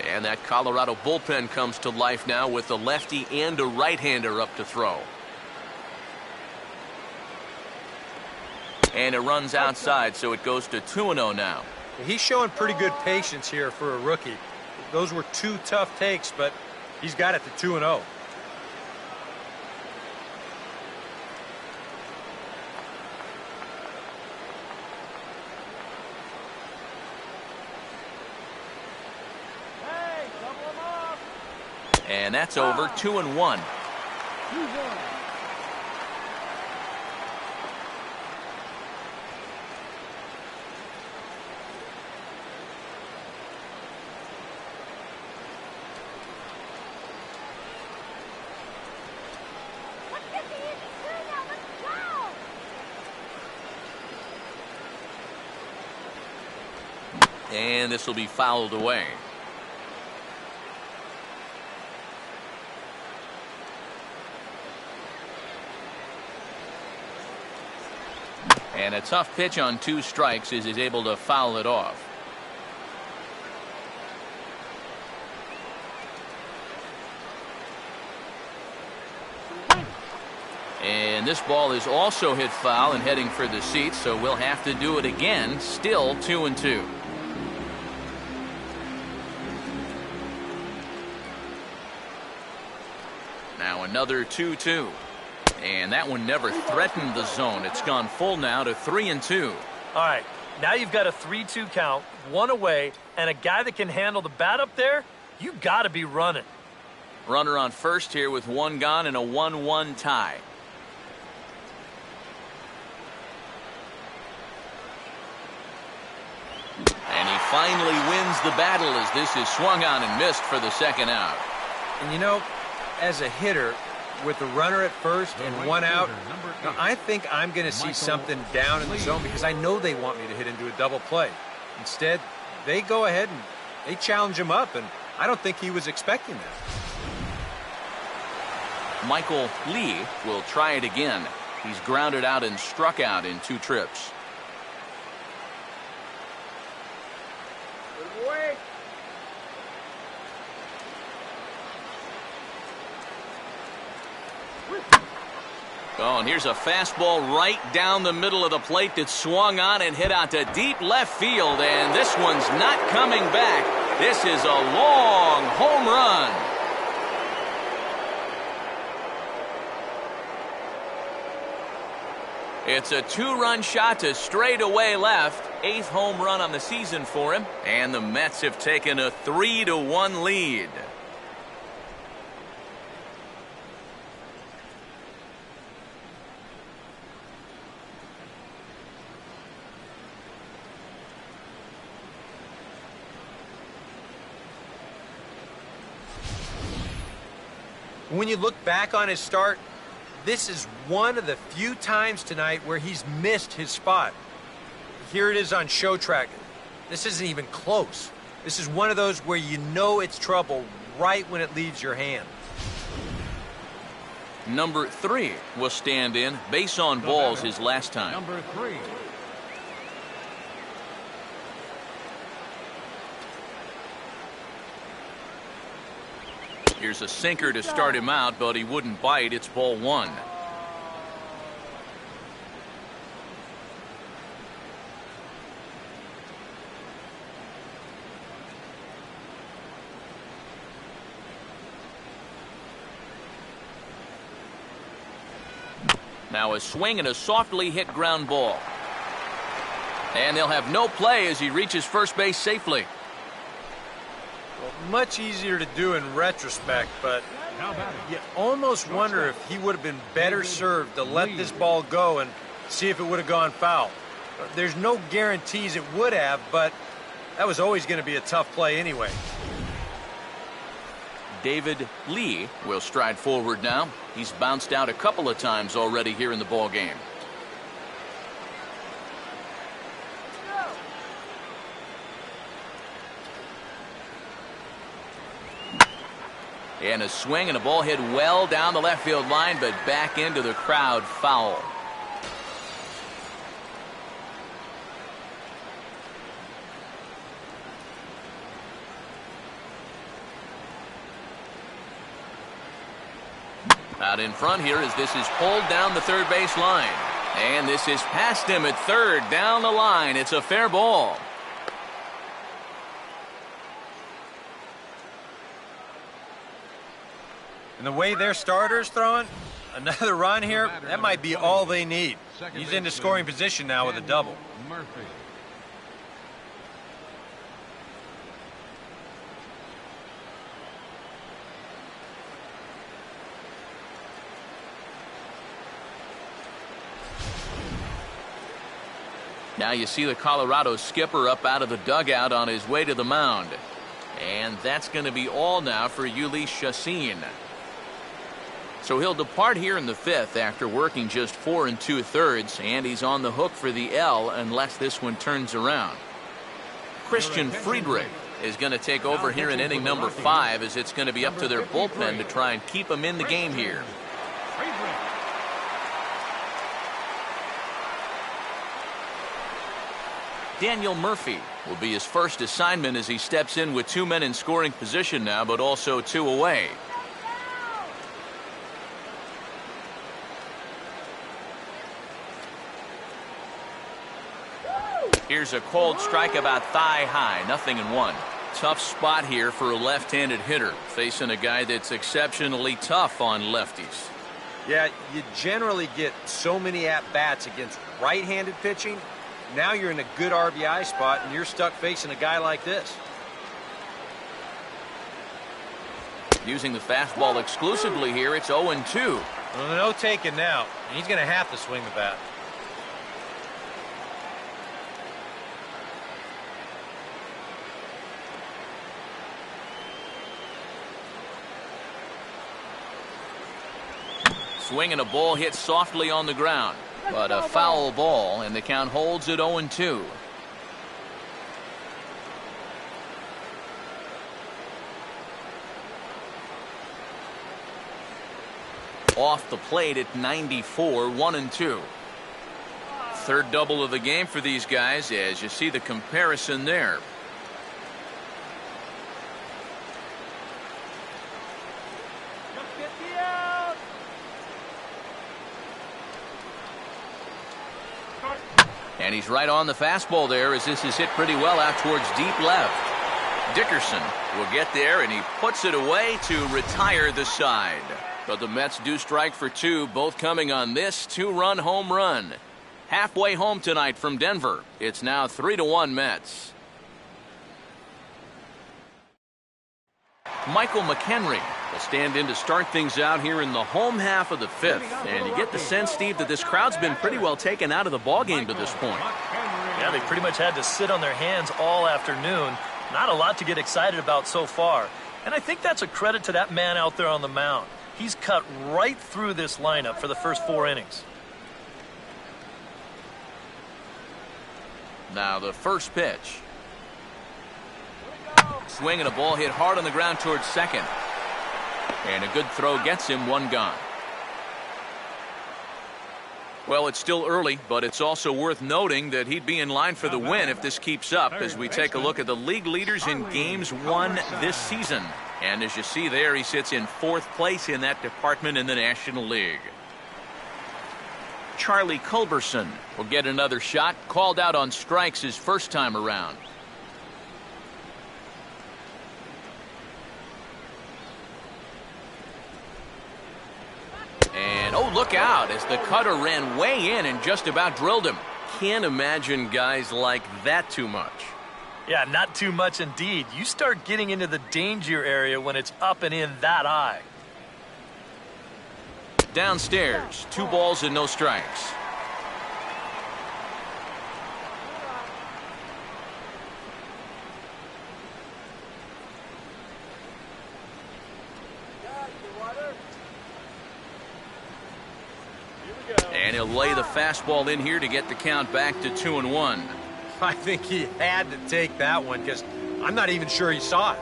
And that Colorado bullpen comes to life now with a lefty and a right-hander up to throw. And it runs outside, so it goes to 2-0 now. He's showing pretty good patience here for a rookie. Those were 2 tough takes, but he's got it to 2-0. And that's over. 2-1. 2-1. And this will be fouled away. And a tough pitch on 2 strikes as he's able to foul it off. And this ball is also hit foul and heading for the seats, so we'll have to do it again. Still 2-2. Now another 2-2. And that one never threatened the zone. It's gone full now to 3-2. All right, now you've got a 3-2 count, 1 away, and a guy that can handle the bat up there, you got to be running. Runner on first here with 1 gone and a 1-1 tie. And he finally wins the battle as this is swung on and missed for the second out. And you know, as a hitter, with a runner at first and 1 out, I think I'm going to see something down in the zone because I know they want me to hit into a double play. Instead, they go ahead and they challenge him up, and I don't think he was expecting that. Michael Lee will try it again. He's grounded out and struck out in 2 trips. Good boy. Oh, and here's a fastball right down the middle of the plate that swung on and hit out to deep left field, and this one's not coming back. This is a long home run. It's a 2-run shot to straightaway left. 8th home run on the season for him, and the Mets have taken a 3-1 lead. When you look back on his start, this is one of the few times tonight where he's missed his spot. Here it is on show track. This isn't even close. This is one of those where you know it's trouble right when it leaves your hand. Number 3 will stand in. Base on balls his last time. Number 3. Here's a sinker to start him out, but he wouldn't bite. It's ball one. Now a swing and a softly hit ground ball. And they'll have no play as he reaches first base safely. Well, much easier to do in retrospect, but you almost wonder if he would have been better served to let this ball go and see if it would have gone foul. There's no guarantees it would have, but that was always going to be a tough play anyway. David Lee will stride forward now. He's bounced out a couple of times already here in the ball game. And a swing and a ball hit well down the left field line, but back into the crowd, foul. Out in front here as this is pulled down the third base line. And this is past him at third, down the line. It's a fair ball. And the way their starter's throwing, another run here, that might be all they need. He's into scoring position now with a double. Murphy. Now you see the Colorado skipper up out of the dugout on his way to the mound. And that's going to be all now for Ulysses Chassin. So he'll depart here in the fifth after working just 4 2/3, and he's on the hook for the L unless this one turns around. Christian Friedrich is going to take over here in inning number 5 as it's going to be up to their bullpen to try and keep him in the game here. Daniel Murphy will be his first assignment as he steps in with 2 men in scoring position now, but also 2 away. Here's a cold strike about thigh high, 0-1. Tough spot here for a left-handed hitter, facing a guy that's exceptionally tough on lefties. Yeah, you generally get so many at-bats against right-handed pitching. Now you're in a good RBI spot, and you're stuck facing a guy like this. Using the fastball exclusively here, it's 0-2. Well, no taking now. He's going to have to swing the bat. Swinging a ball hit softly on the ground, but a foul ball, and the count holds at 0-2. Off the plate at 94, 1-2. Third double of the game for these guys as you see the comparison there. And he's right on the fastball there as this is hit pretty well out towards deep left. Dickerson will get there, and he puts it away to retire the side. But the Mets do strike for 2, both coming on this 2-run home run. Halfway home tonight from Denver. It's now 3-1 Mets. Michael McHenry will stand in to start things out here in the home half of the 5th. And you get the sense, Steve, that this crowd's been pretty well taken out of the ballgame to this point. Yeah, they pretty much had to sit on their hands all afternoon. Not a lot to get excited about so far. And I think that's a credit to that man out there on the mound. He's cut right through this lineup for the first 4 innings. Now the first pitch. Swing and a ball hit hard on the ground towards second. And a good throw gets him, 1 gone. Well, it's still early, but it's also worth noting that he'd be in line for the win if this keeps up as we take a look at the league leaders in games won this season. And as you see there, he sits in 4th place in that department in the National League. Charlie Culberson will get another shot, called out on strikes his first time around. And oh, look out as the cutter ran way in and just about drilled him. Can't imagine guys like that too much. Yeah, not too much indeed. You start getting into the danger area when it's up and in that high. Downstairs, 2 balls and no strikes. And he'll lay the fastball in here to get the count back to 2-1. I think he had to take that one because I'm not even sure he saw it.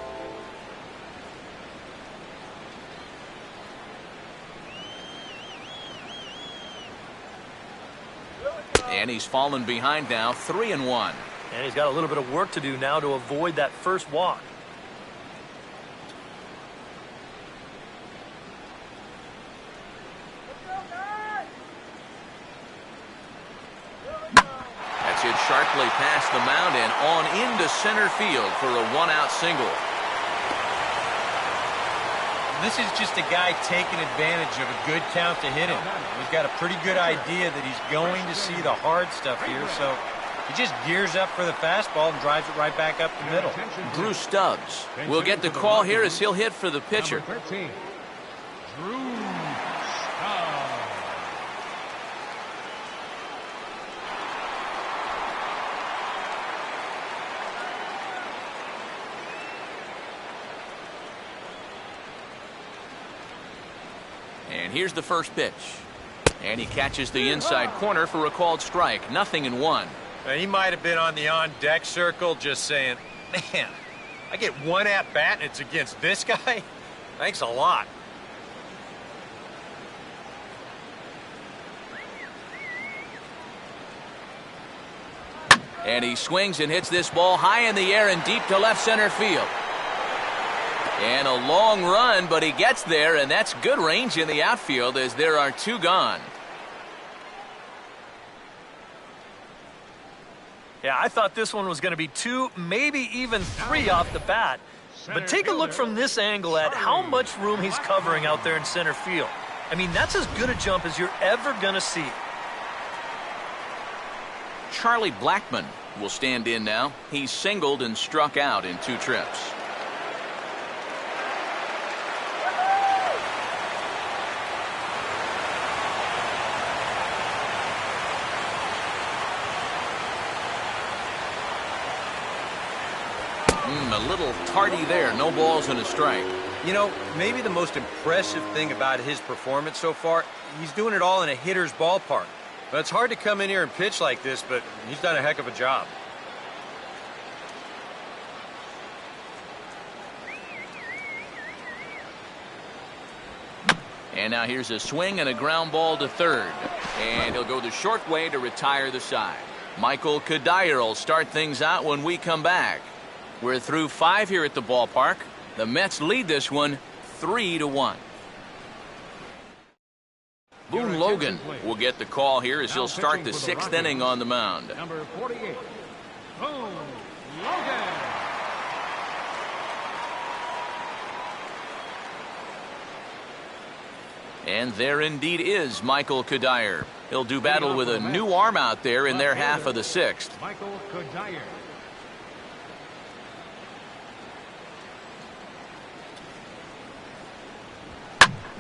And he's fallen behind now, 3-1. And he's got a little bit of work to do now to avoid that first walk. That's hit sharply past the mound and on into center field for a 1-out single. This is just a guy taking advantage of a good count to hit him. He's got a pretty good idea that he's going to see the hard stuff here, so he just gears up for the fastball and drives it right back up the middle. Drew Stubbs will get the call here as he'll hit for the pitcher. Number 13, Drew Stubbs. And here's the first pitch. And he catches the inside corner for a called strike. 0-1. He might have been on the on-deck circle just saying, man, I get 1 at-bat and it's against this guy? Thanks a lot. And he swings and hits this ball high in the air and deep to left center field. And a long run, but he gets there, and that's good range in the outfield as there are 2 gone. Yeah, I thought this one was going to be 2, maybe even 3 off the bat. But take a look from this angle at how much room he's covering out there in center field. I mean, that's as good a jump as you're ever going to see. Charlie Blackmon will stand in now. He's singled and struck out in 2 trips. A little tardy there. No balls and a strike. You know, maybe the most impressive thing about his performance so far, he's doing it all in a hitter's ballpark. But it's hard to come in here and pitch like this, but he's done a heck of a job. And now here's a swing and a ground ball to third. And he'll go the short way to retire the side. Michael Kadire will start things out when we come back. We're through 5 here at the ballpark. The Mets lead this one 3-1. Boone Logan will get the call here as he'll start the 6th inning on the mound. Number 48, Boone Logan. And there indeed is Michael Kadire. He'll do battle with a new arm out there in their half of the 6th. Michael Kadire.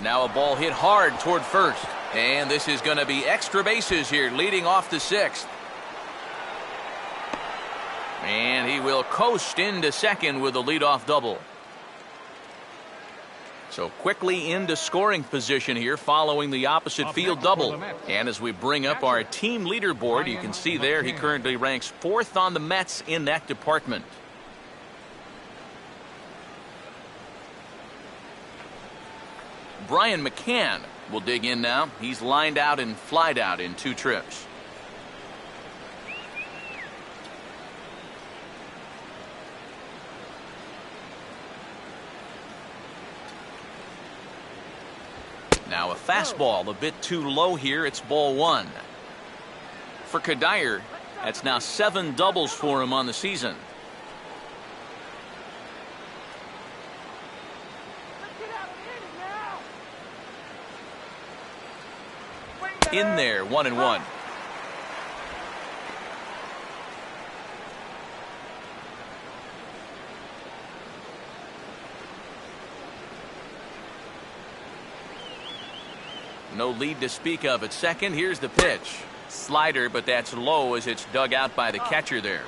Now a ball hit hard toward first. And this is going to be extra bases here leading off the 6th. And he will coast into second with a leadoff double. So quickly into scoring position here following the opposite field double. And as we bring up our team leaderboard, you can see there he currently ranks 4th on the Mets in that department. Brian McCann will dig in now. He's lined out and flied out in 2 trips. Now a fastball a bit too low here. It's ball one. For Kadire, that's now 7 doubles for him on the season. In there, 1-1. No lead to speak of at second. Here's the pitch. Slider, but that's low as it's dug out by the catcher there.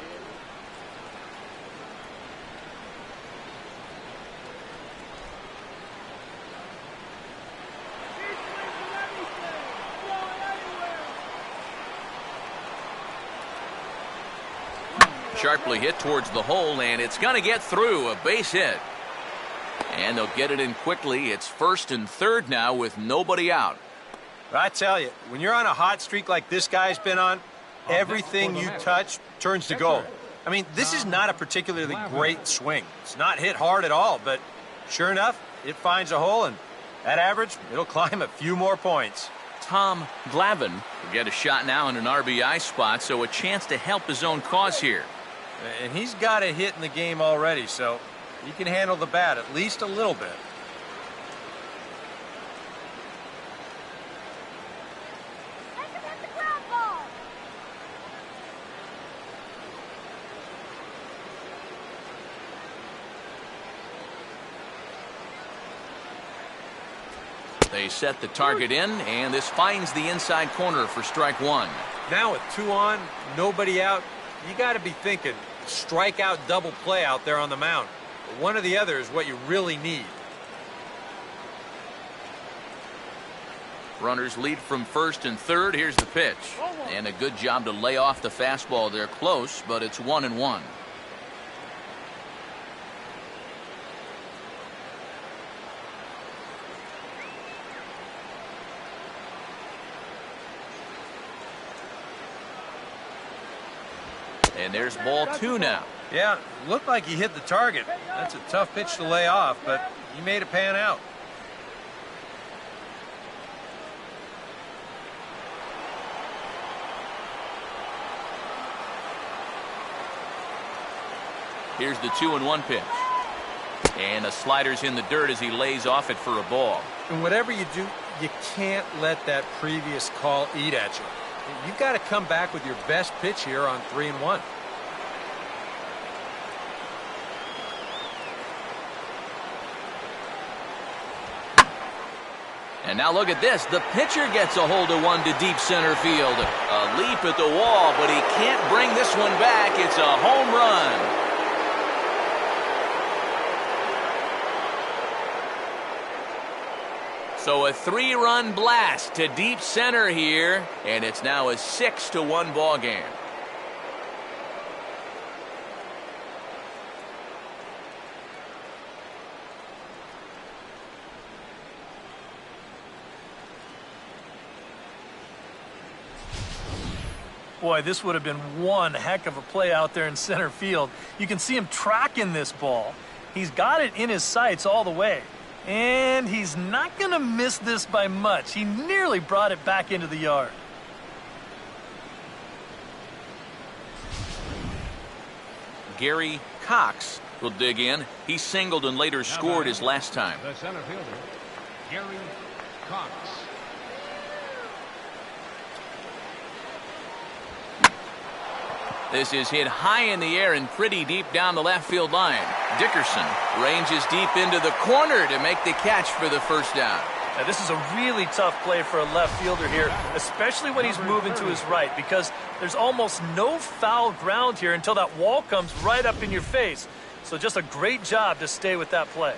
Sharply hit towards the hole, and it's going to get through. A base hit. And they'll get it in quickly. It's first and third now with nobody out. But I tell you, when you're on a hot streak like this guy's been on, everything you touch turns to gold. I mean, this is not a particularly great swing. It's not hit hard at all, but sure enough, it finds a hole, and at average, it'll climb a few more points. Tom Glavine will get a shot now in an RBI spot, so a chance to help his own cause here. And he's got a hit in the game already, so he can handle the bat at least a little bit. They set the target in, and this finds the inside corner for strike one. Now with 2 on, nobody out, you got to be thinking strikeout double play out there on the mound. One or the other is what you really need. Runners lead from first and third. Here's the pitch. And a good job to lay off the fastball there close, but it's 1-1. And there's ball two now. Yeah, looked like he hit the target. That's a tough pitch to lay off, but he made it pan out. Here's the 2-1 pitch. And the slider's in the dirt as he lays off it for a ball. And whatever you do, you can't let that previous call eat at you. You've got to come back with your best pitch here on 3-1. And now look at this. The pitcher gets a hold of one to deep center field. A leap at the wall, but he can't bring this one back. It's a home run. So a 3-run blast to deep center here, and it's now a 6-1 ball game. Boy, this would have been one heck of a play out there in center field. You can see him tracking this ball. He's got it in his sights all the way. And he's not going to miss this by much. He nearly brought it back into the yard. Gary Cox will dig in. He singled and later scored his last time. The center fielder, Gary Cox. This is hit high in the air and pretty deep down the left field line. Dickerson ranges deep into the corner to make the catch for the first down. Now, this is a really tough play for a left fielder here, especially when he's moving to his right, because there's almost no foul ground here until that wall comes right up in your face. So just a great job to stay with that play.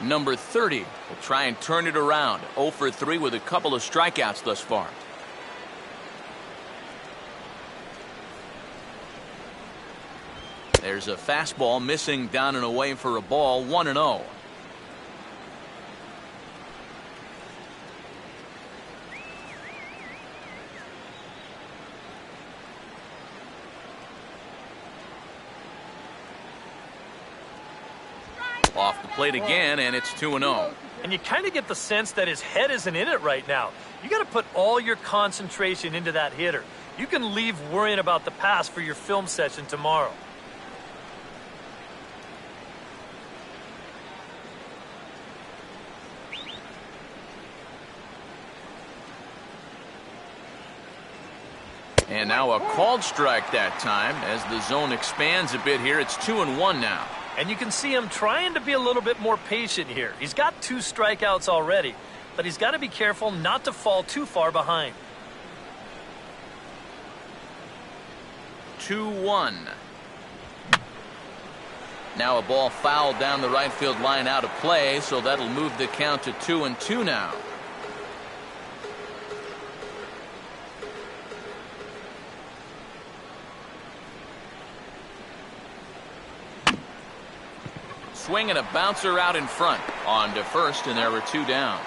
Number 30 will try and turn it around. 0 for 3 with a couple of strikeouts thus far. There's a fastball missing down and away for a ball. 1-0. Off the plate again, and it's 2-0. and you kind of get the sense that his head isn't in it right now. You got to put all your concentration into that hitter. You can leave worrying about the pass for your film session tomorrow. And now a called strike that time. As the zone expands a bit here, it's 2-1 now. And you can see him trying to be a little bit more patient here. He's got 2 strikeouts already, but he's got to be careful not to fall too far behind. 2-1. Now a ball fouled down the right field line out of play, so that'll move the count to 2-2 now. Swing and a bouncer out in front. On to first, and there were 2 down.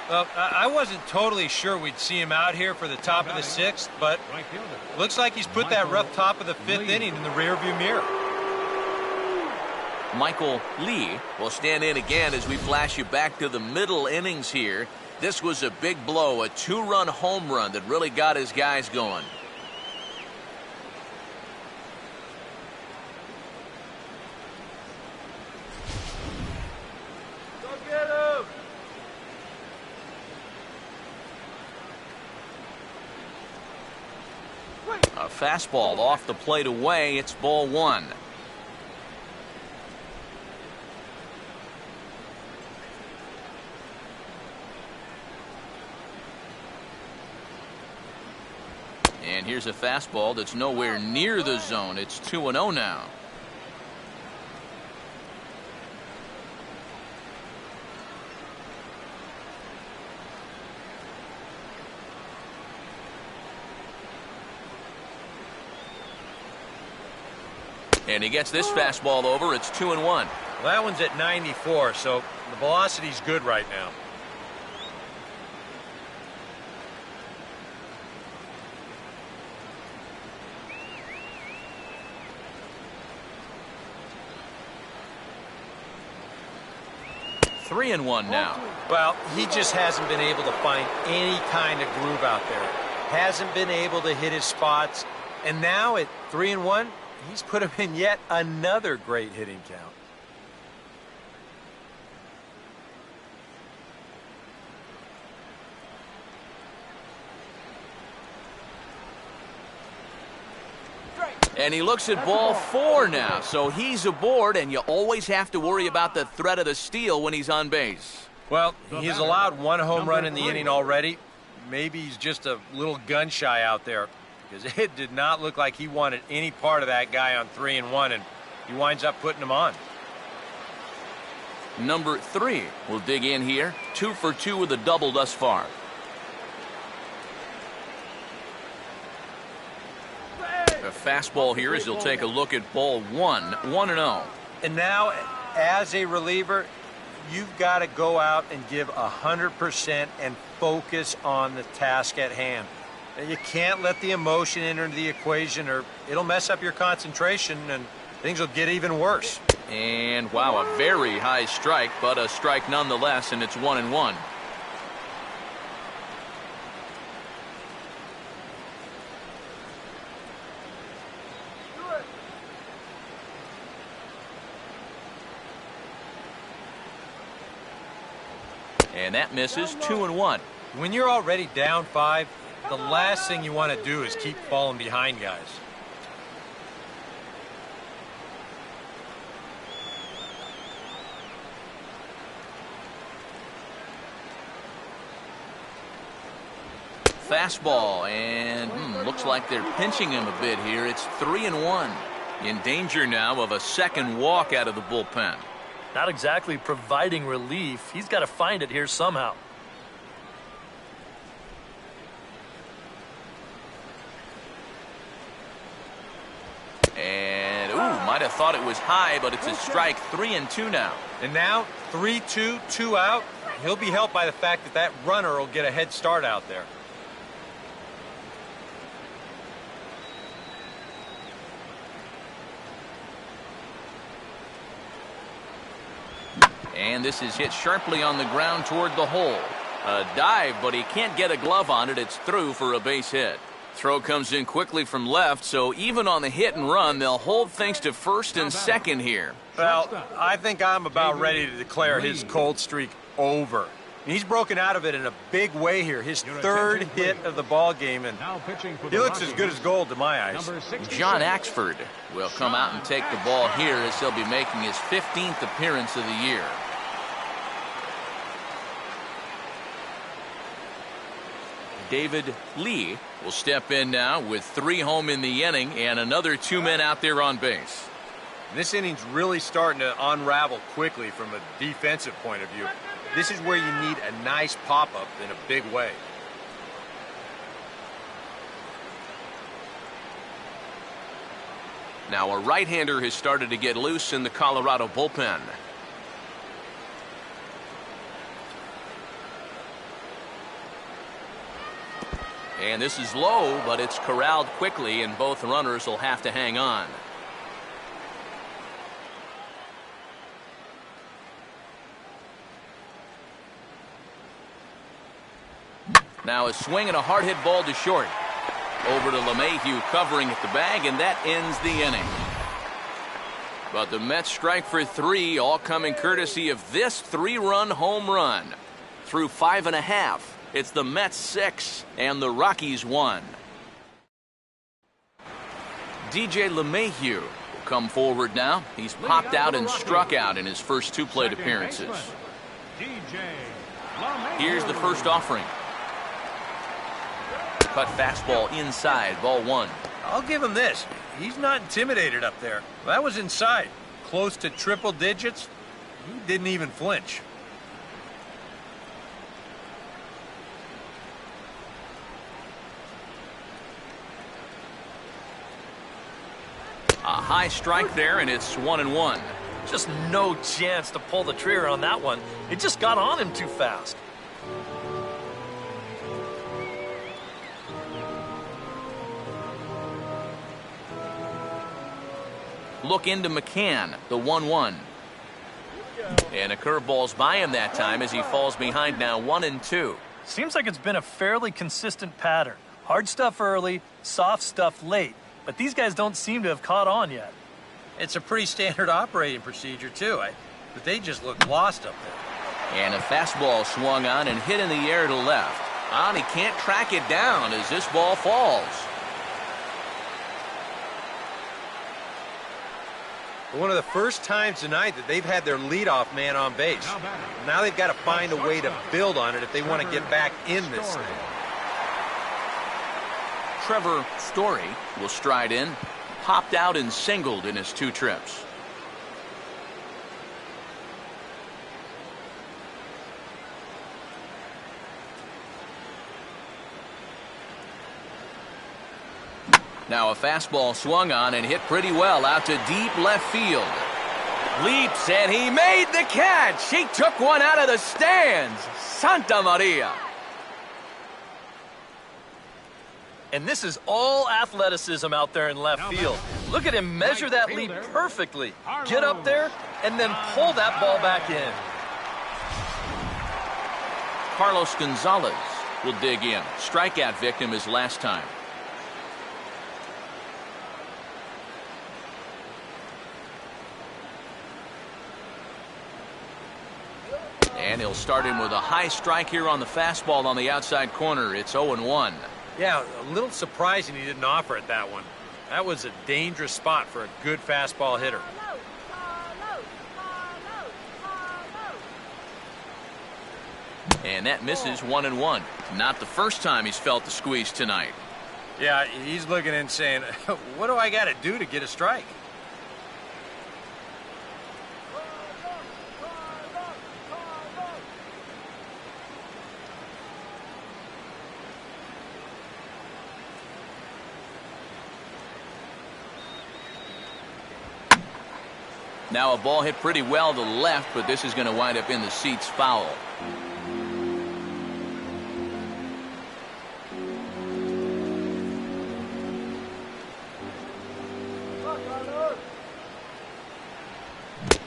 Well, I wasn't totally sure we'd see him out here for the top of the 6th, but looks like he's put that rough top of the 5th inning in the rearview mirror. Michael Lee will stand in again as we flash you back to the middle innings here. This was a big blow, a 2-run home run that really got his guys going. A fastball off the plate away. It's ball 1. And here's a fastball that's nowhere near the zone. It's 2-0 now. And he gets this fastball over. It's 2-1. Well, that one's at 94, so the velocity's good right now. Three and one now. Well, he just hasn't been able to find any kind of groove out there. Hasn't been able to hit his spots. And now at 3-1, he's put him in yet another great hitting count. And he looks at ball 4 now, so he's aboard, and you always have to worry about the threat of the steal when he's on base. Well, he's allowed 1 home run in the inning already. Maybe he's just a little gun shy out there, because it did not look like he wanted any part of that guy on 3-1, and he winds up putting him on. Number 3 will dig in here. 2 for 2 with a double thus far. A fastball here as he'll take a look at ball 1, 1-0. And now, as a reliever, you've got to go out and give 100% and focus on the task at hand. You can't let the emotion enter the equation, or it'll mess up your concentration and things will get even worse. And wow, a very high strike, but a strike nonetheless, and it's 1-1. And that misses. 2-1. When you're already down 5, the last thing you want to do is keep falling behind guys. Fastball, and looks like they're pinching him a bit here. It's 3-1. In danger now of a second walk out of the bullpen. Not exactly providing relief. He's got to find it here somehow. And, might have thought it was high, but it's a strike. 3-2 now. And now, 3-2, 2 out. He'll be helped by the fact that that runner will get a head start out there. And this is hit sharply on the ground toward the hole. A dive, but he can't get a glove on it. It's through for a base hit. Throw comes in quickly from left, so even on the hit and run, they'll hold things to first and second here. Well, I think I'm about ready to declare his cold streak over. He's broken out of it in a big way here. His third hit of the ball game, and he looks as good as gold to my eyes. John Axford will come out and take the ball here as he'll be making his 15th appearance of the year. David Lee will step in now with 3 home in the inning and another 2 men out there on base. This inning's really starting to unravel quickly from a defensive point of view. This is where you need a nice pop-up in a big way. Now a right-hander has started to get loose in the Colorado bullpen. And this is low, but it's corralled quickly, and both runners will have to hang on. Now a swing and a hard hit ball to short. Over to LeMahieu covering at the bag, and that ends the inning. But the Mets strike for 3, all coming courtesy of this 3-run home run. Through 5.5, it's the Mets 6 and the Rockies 1. DJ LeMahieu will come forward now. He's popped out and struck out in his first 2 plate appearances. Here's the first offering. Cut fastball inside, ball 1. I'll give him this. He's not intimidated up there. That was inside. Close to triple digits. He didn't even flinch. A high strike there, and it's 1-1. Just no chance to pull the trigger on that one. It just got on him too fast. Look into McCann, the 1-1. And a curveball's by him that time as he falls behind now 1-2. Seems like it's been a fairly consistent pattern. Hard stuff early, soft stuff late. But these guys don't seem to have caught on yet. It's a pretty standard operating procedure, too. But they just look lost up there. And a fastball swung on and hit in the air to left. And he can't track it down as this ball falls. One of the first times tonight that they've had their leadoff man on base. Now they've got to find a way to build on it if they want to get back in this thing. Trevor Story will stride in. Popped out and singled in his 2 trips. Now a fastball swung on and hit pretty well out to deep left field. Leaps, and he made the catch. He took one out of the stands. Santa Maria. And this is all athleticism out there in left field. Look at him measure that leap perfectly. Get up there and then pull that ball back in. Carlos Gonzalez will dig in. Strikeout victim his last time. And he'll start him with a high strike here on the fastball on the outside corner. It's 0-1. Yeah, a little surprising he didn't offer it that one. That was a dangerous spot for a good fastball hitter. And that misses 1-1. Not the first time he's felt the squeeze tonight. Yeah, he's looking and saying, what do I got to do to get a strike? Now a ball hit pretty well to the left, but this is going to wind up in the seats foul.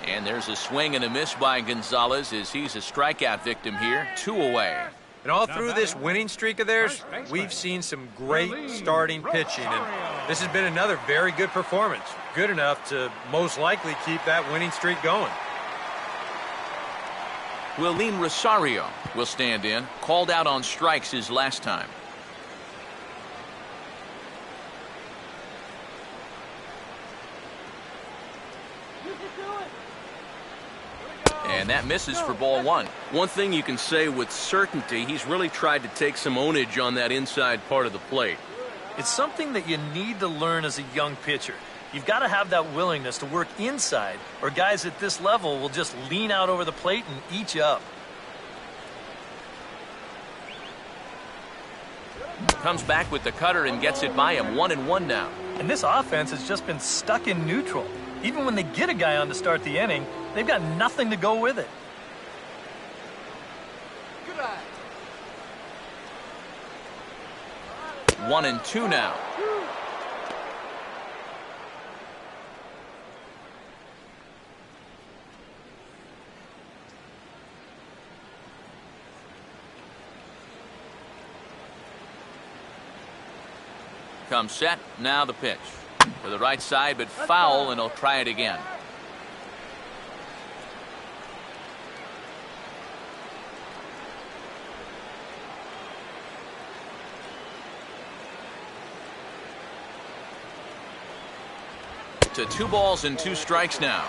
And there's a swing and a miss by Gonzalez as he's a strikeout victim here. 2 away. And all through this winning streak of theirs, we've seen some great starting pitching. And this has been another very good performance. Good enough to most likely keep that winning streak going. Willeen Rosario will stand in. Called out on strikes his last time. And that misses for ball 1. One thing you can say with certainty, he's really tried to take some ownage on that inside part of the plate. It's something that you need to learn as a young pitcher. You've got to have that willingness to work inside, or guys at this level will just lean out over the plate and eat you up. Comes back with the cutter and gets it by him. 1-1 now. And this offense has just been stuck in neutral. Even when they get a guy on to start the inning, they've got nothing to go with it. 1-2 now. Comes set. Now the pitch. To the right side, but foul, and he'll try it again. To 2 balls and 2 strikes now.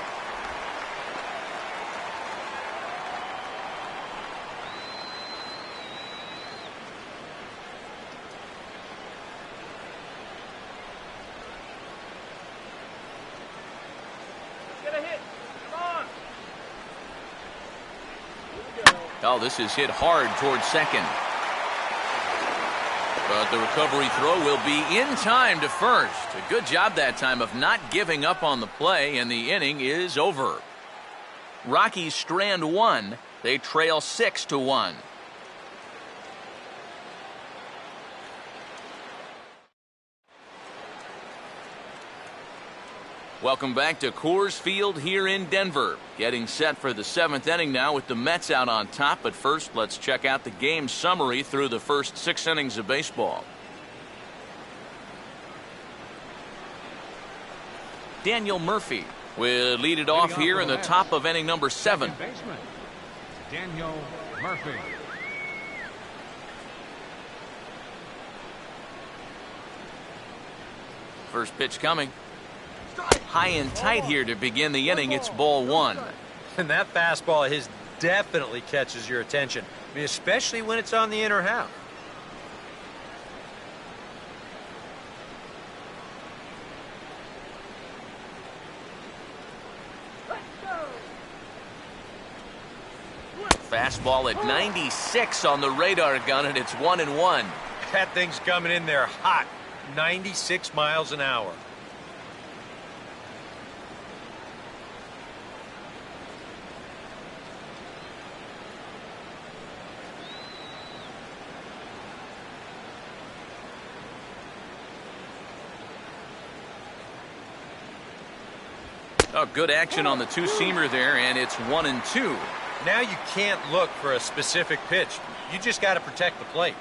Oh, this is hit hard towards second. But the recovery throw will be in time to first. A good job that time of not giving up on the play, and the inning is over. Rockies strand 1. They trail 6-1. Welcome back to Coors Field here in Denver. Getting set for the 7th inning now with the Mets out on top. But first, let's check out the game summary through the first 6 innings of baseball. Daniel Murphy will lead it off here in the top of inning number 7. Daniel Murphy. First pitch coming. High and tight here to begin the inning. It's ball 1. And that fastball of his definitely catches your attention. I mean, especially when it's on the inner half. Fastball at 96 on the radar gun, and it's 1-1. That thing's coming in there hot. 96 miles an hour. Oh, good action on the two-seamer there, and it's 1-2. Now you can't look for a specific pitch. You just got to protect the plate.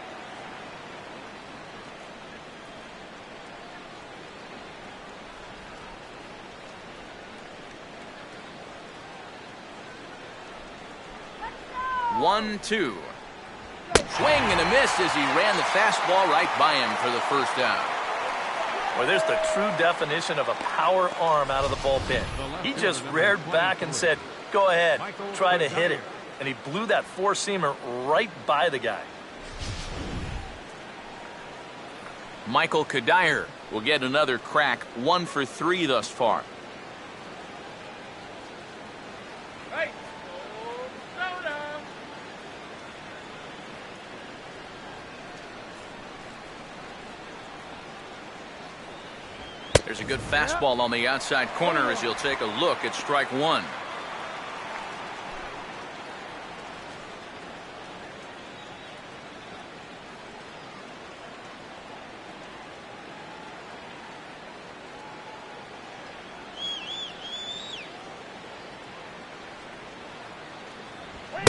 One, two. Swing and a miss as he ran the fastball right by him for the first down. Well, there's the true definition of a power arm out of the bullpen. He just reared back and said, go ahead, try to hit it. And he blew that four-seamer right by the guy. Michael Kadire will get another crack, 1 for 3 thus far. Right. Slow down. There's a good fastball on the outside corner as you'll take a look at strike 1.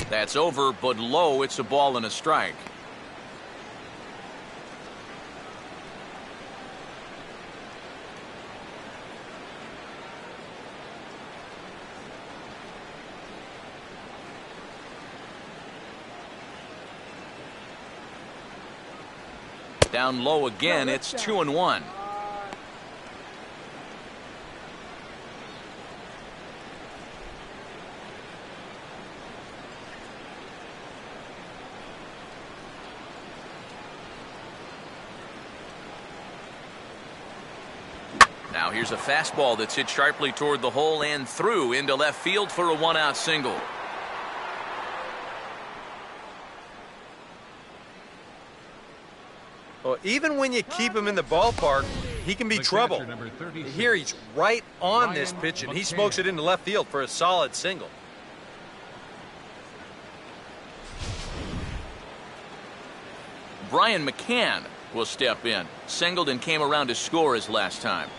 That's over, but low. It's a ball and a strike. Down low again. It's 2-1. Now here's a fastball that's hit sharply toward the hole and through into left field for a one-out single. Well, even when you keep him in the ballpark, he can be trouble. Here he's right on this pitch, and he smokes it into left field for a solid single. Brian McCann will step in. Singled and came around to score his last time.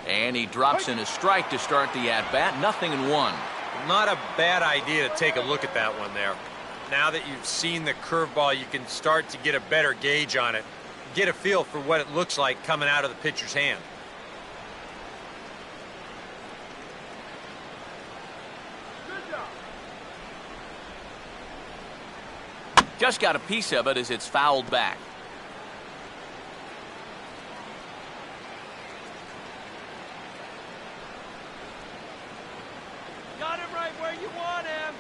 And he drops in a strike to start the at-bat. 0-1. Not a bad idea to take a look at that one there. Now that you've seen the curveball, you can start to get a better gauge on it. Get a feel for what it looks like coming out of the pitcher's hand. Good job. Just got a piece of it as it's fouled back. Got him right where you want him.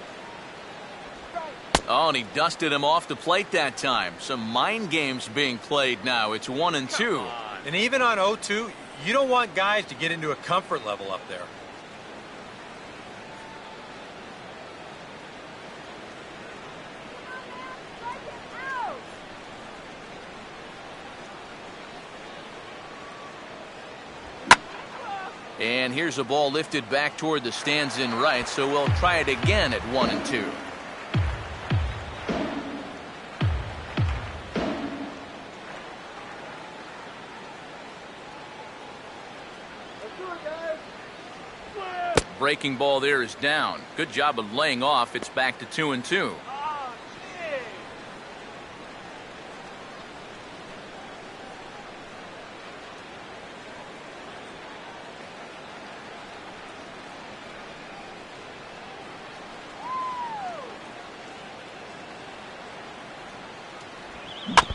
Oh, and he dusted him off the plate that time. Some mind games being played now. It's 1-2. And even on 0-2, you don't want guys to get into a comfort level up there. And here's a ball lifted back toward the stands in right, so we'll try it again at 1-2. Let's do it, guys. Breaking ball there is down. Good job of laying off. It's back to 2-2. Oh, shit.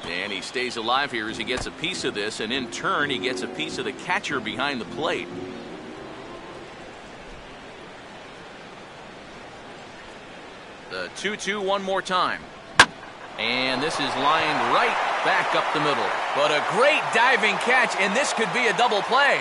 And he stays alive here as he gets a piece of this, and in turn he gets a piece of the catcher behind the plate. The 2-2 one more time. And this is lined right back up the middle. But a great diving catch, and this could be a double play.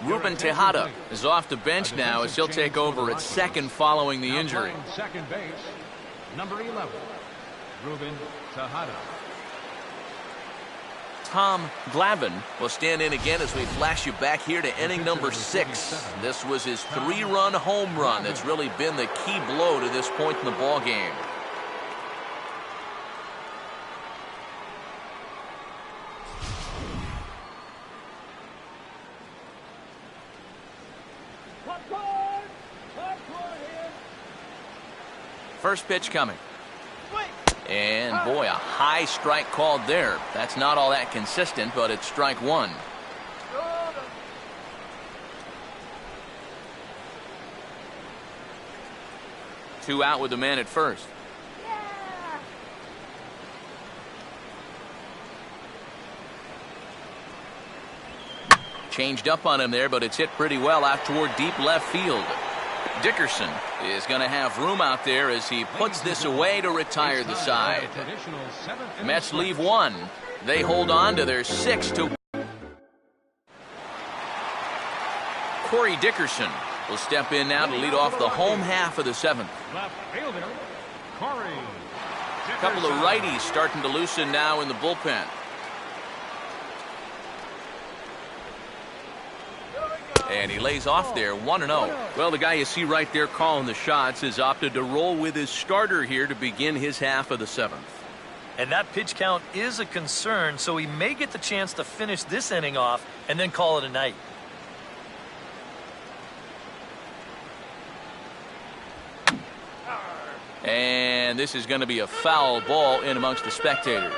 Ruben Tejada is off the bench now as he'll take over at second following the injury. Second base, number 11, Ruben Tejada. Tom Glavine will stand in again as we flash you back here to inning number 6. This was his 3-run home run that's really been the key blow to this point in the ball game. First pitch coming. And boy, a high strike called there. That's not all that consistent, but it's strike one. 2 out with the man at first. Changed up on him there, but it's hit pretty well out toward deep left field. Dickerson is going to have room out there as he puts this away to retire the side. Mets leave one. They hold on to their 6-1. Corey Dickerson will step in now to lead off the home half of the 7th. Left fielder, Corey. A couple of righties starting to loosen now in the bullpen. And he lays off there 1-0. Well, the guy you see right there calling the shots has opted to roll with his starter here to begin his half of the 7th. And that pitch count is a concern, so he may get the chance to finish this inning off and then call it a night. And this is going to be a foul ball in amongst the spectators.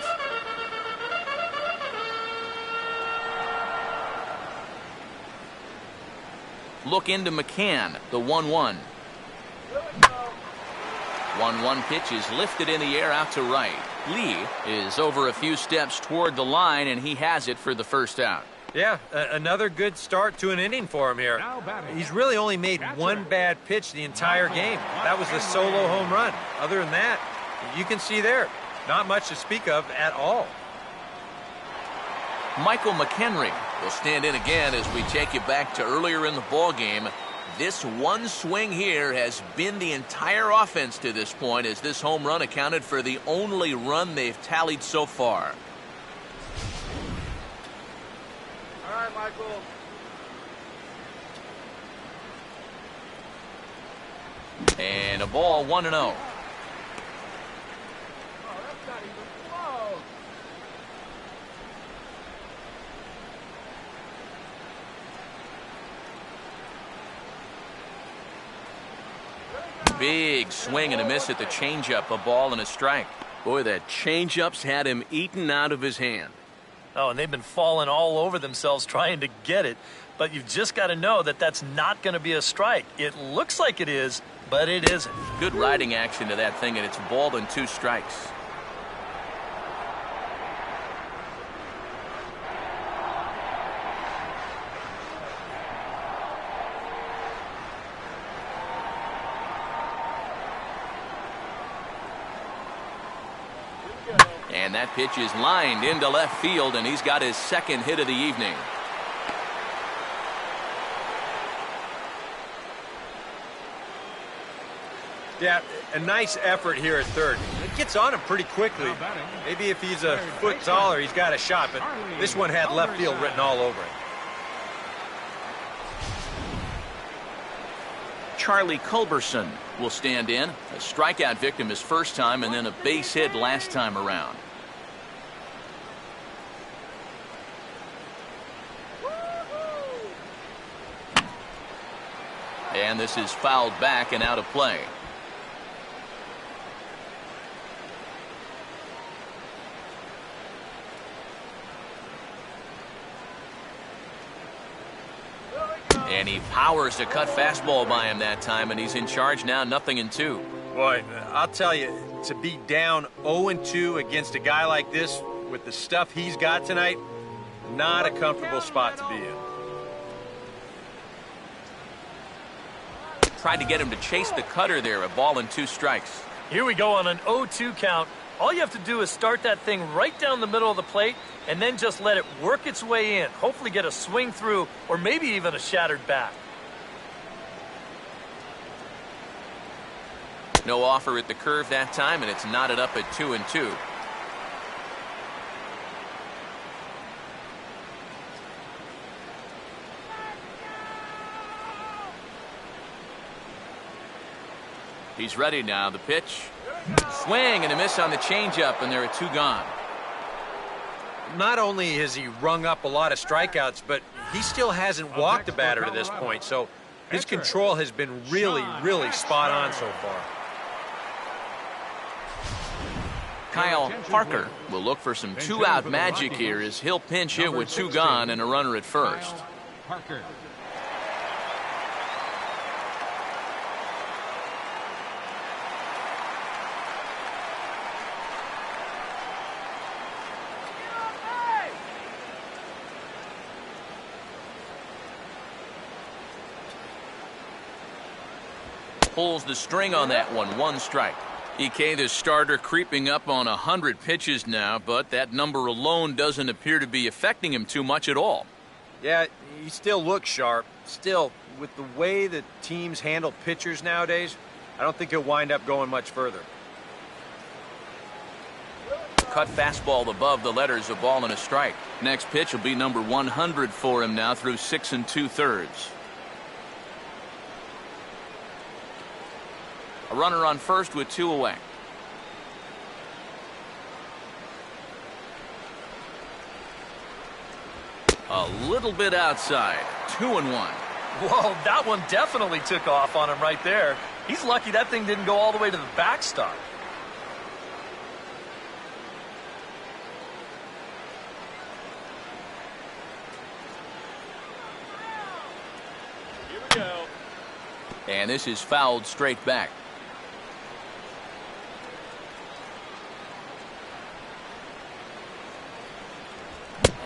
Look into McCann, the 1-1. 1-1 pitch is lifted in the air out to right. Lee is over a few steps toward the line, and he has it for the first out. Yeah, another good start to an inning for him here. He's really only made one bad pitch the entire game. That was the solo home run. Other than that, you can see there, not much to speak of at all. Michael McHenry will stand in again as we take you back to earlier in the ball game. This one swing here has been the entire offense to this point, as this home run accounted for the only run they've tallied so far. All right, Michael. And a ball, 1-0. Oh, that's not even close. Big swing and a miss at the changeup, a ball and a strike. Boy, that changeup's had him eaten out of his hand. Oh, and they've been falling all over themselves trying to get it. But you've just got to know that that's not going to be a strike. It looks like it is, but it isn't. Good riding action to that thing, and it's ball and 2 strikes. And that pitch is lined into left field, and he's got his second hit of the evening. Yeah, a nice effort here at third. It gets on him pretty quickly. Maybe if he's a foot taller, he's got a shot, but this one had left field written all over it. Charlie Culberson will stand in. A strikeout victim his first time, and then a base hit last time around. And this is fouled back and out of play. And he powers a cut fastball by him that time, and he's in charge now, 0-2. Boy, I'll tell you, to be down 0-2 against a guy like this with the stuff he's got tonight, not a comfortable spot to be in. Tried to get him to chase the cutter there, a ball and 2 strikes. Here we go on an 0-2 count. All you have to do is start that thing right down the middle of the plate and then just let it work its way in. Hopefully get a swing through or maybe even a shattered bat. No offer at the curve that time, and it's knotted up at 2-2. He's ready now. The pitch. Swing and a miss on the changeup, and there are 2 gone. Not only has he rung up a lot of strikeouts, but he still hasn't walked a batter to this point, so his control has been really, really spot on so far. Kyle Parker will look for some 2-out magic here as he'll pinch hit with 2 gone and a runner at first. Parker. pulls the string on that one. 1 strike. EK, the starter, creeping up on 100 pitches now, but that number alone doesn't appear to be affecting him too much at all. Yeah, he still looks sharp. Still, with the way that teams handle pitchers nowadays, I don't think he'll wind up going much further. Cut fastball above the letters, a ball and a strike. Next pitch will be number 100 for him now through 6 2/3. A runner on first with 2 away. A little bit outside. 2-1. Whoa, that one definitely took off on him right there. He's lucky that thing didn't go all the way to the backstop. Here we go. And this is fouled straight back.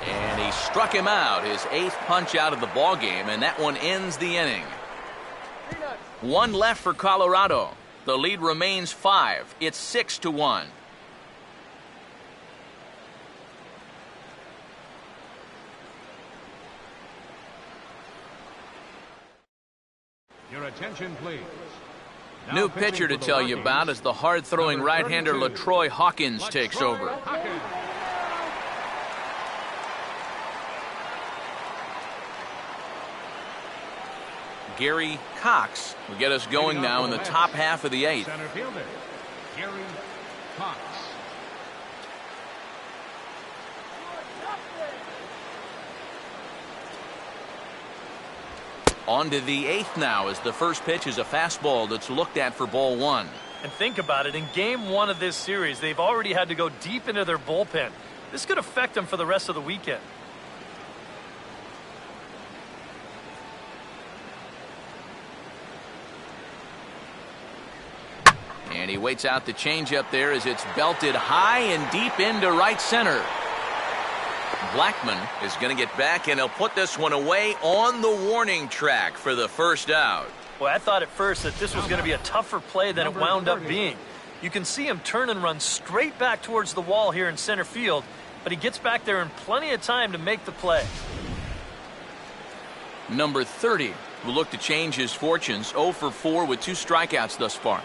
And he struck him out, his 8th punch out of the ball game, and that one ends the inning. 1 left for Colorado. The lead remains 5. It's 6-1. Your attention, please. Now New pitching pitcher to for the tell you Rockies, about as the hard-throwing number right-hander 32, LaTroy Hawkins takes over. Hawkins. Gary Cox will get us going now in the top half of the 8th. Center fielder, Gary Cox. On to the 8th now as the first pitch is a fastball that's looked at for ball 1. And think about it, in game 1 of this series, they've already had to go deep into their bullpen. This could affect them for the rest of the weekend. And he waits out the changeup there as it's belted high and deep into right center. Blackman is going to get back, and he'll put this one away on the warning track for the first out. Well, I thought at first that this was going to be a tougher play than it wound up being. You can see him turn and run straight back towards the wall here in center field, but he gets back there in plenty of time to make the play. Number 30 will look to change his fortunes. 0 for 4 with 2 strikeouts thus far.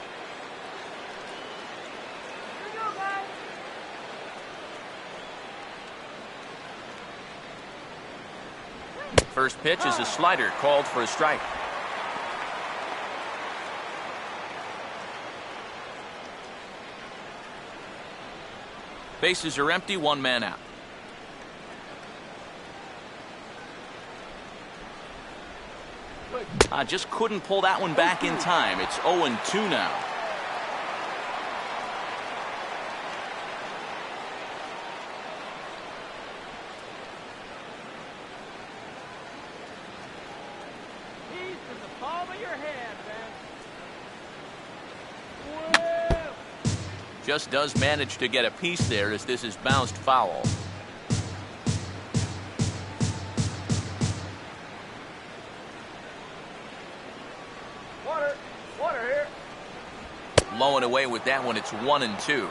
First pitch is a slider called for a strike. Bases are empty, 1 man out. Just couldn't pull that one back in time. It's 0-2 now. Just does manage to get a piece there as this is bounced foul. Water here. Low and away with that one. It's 1-2.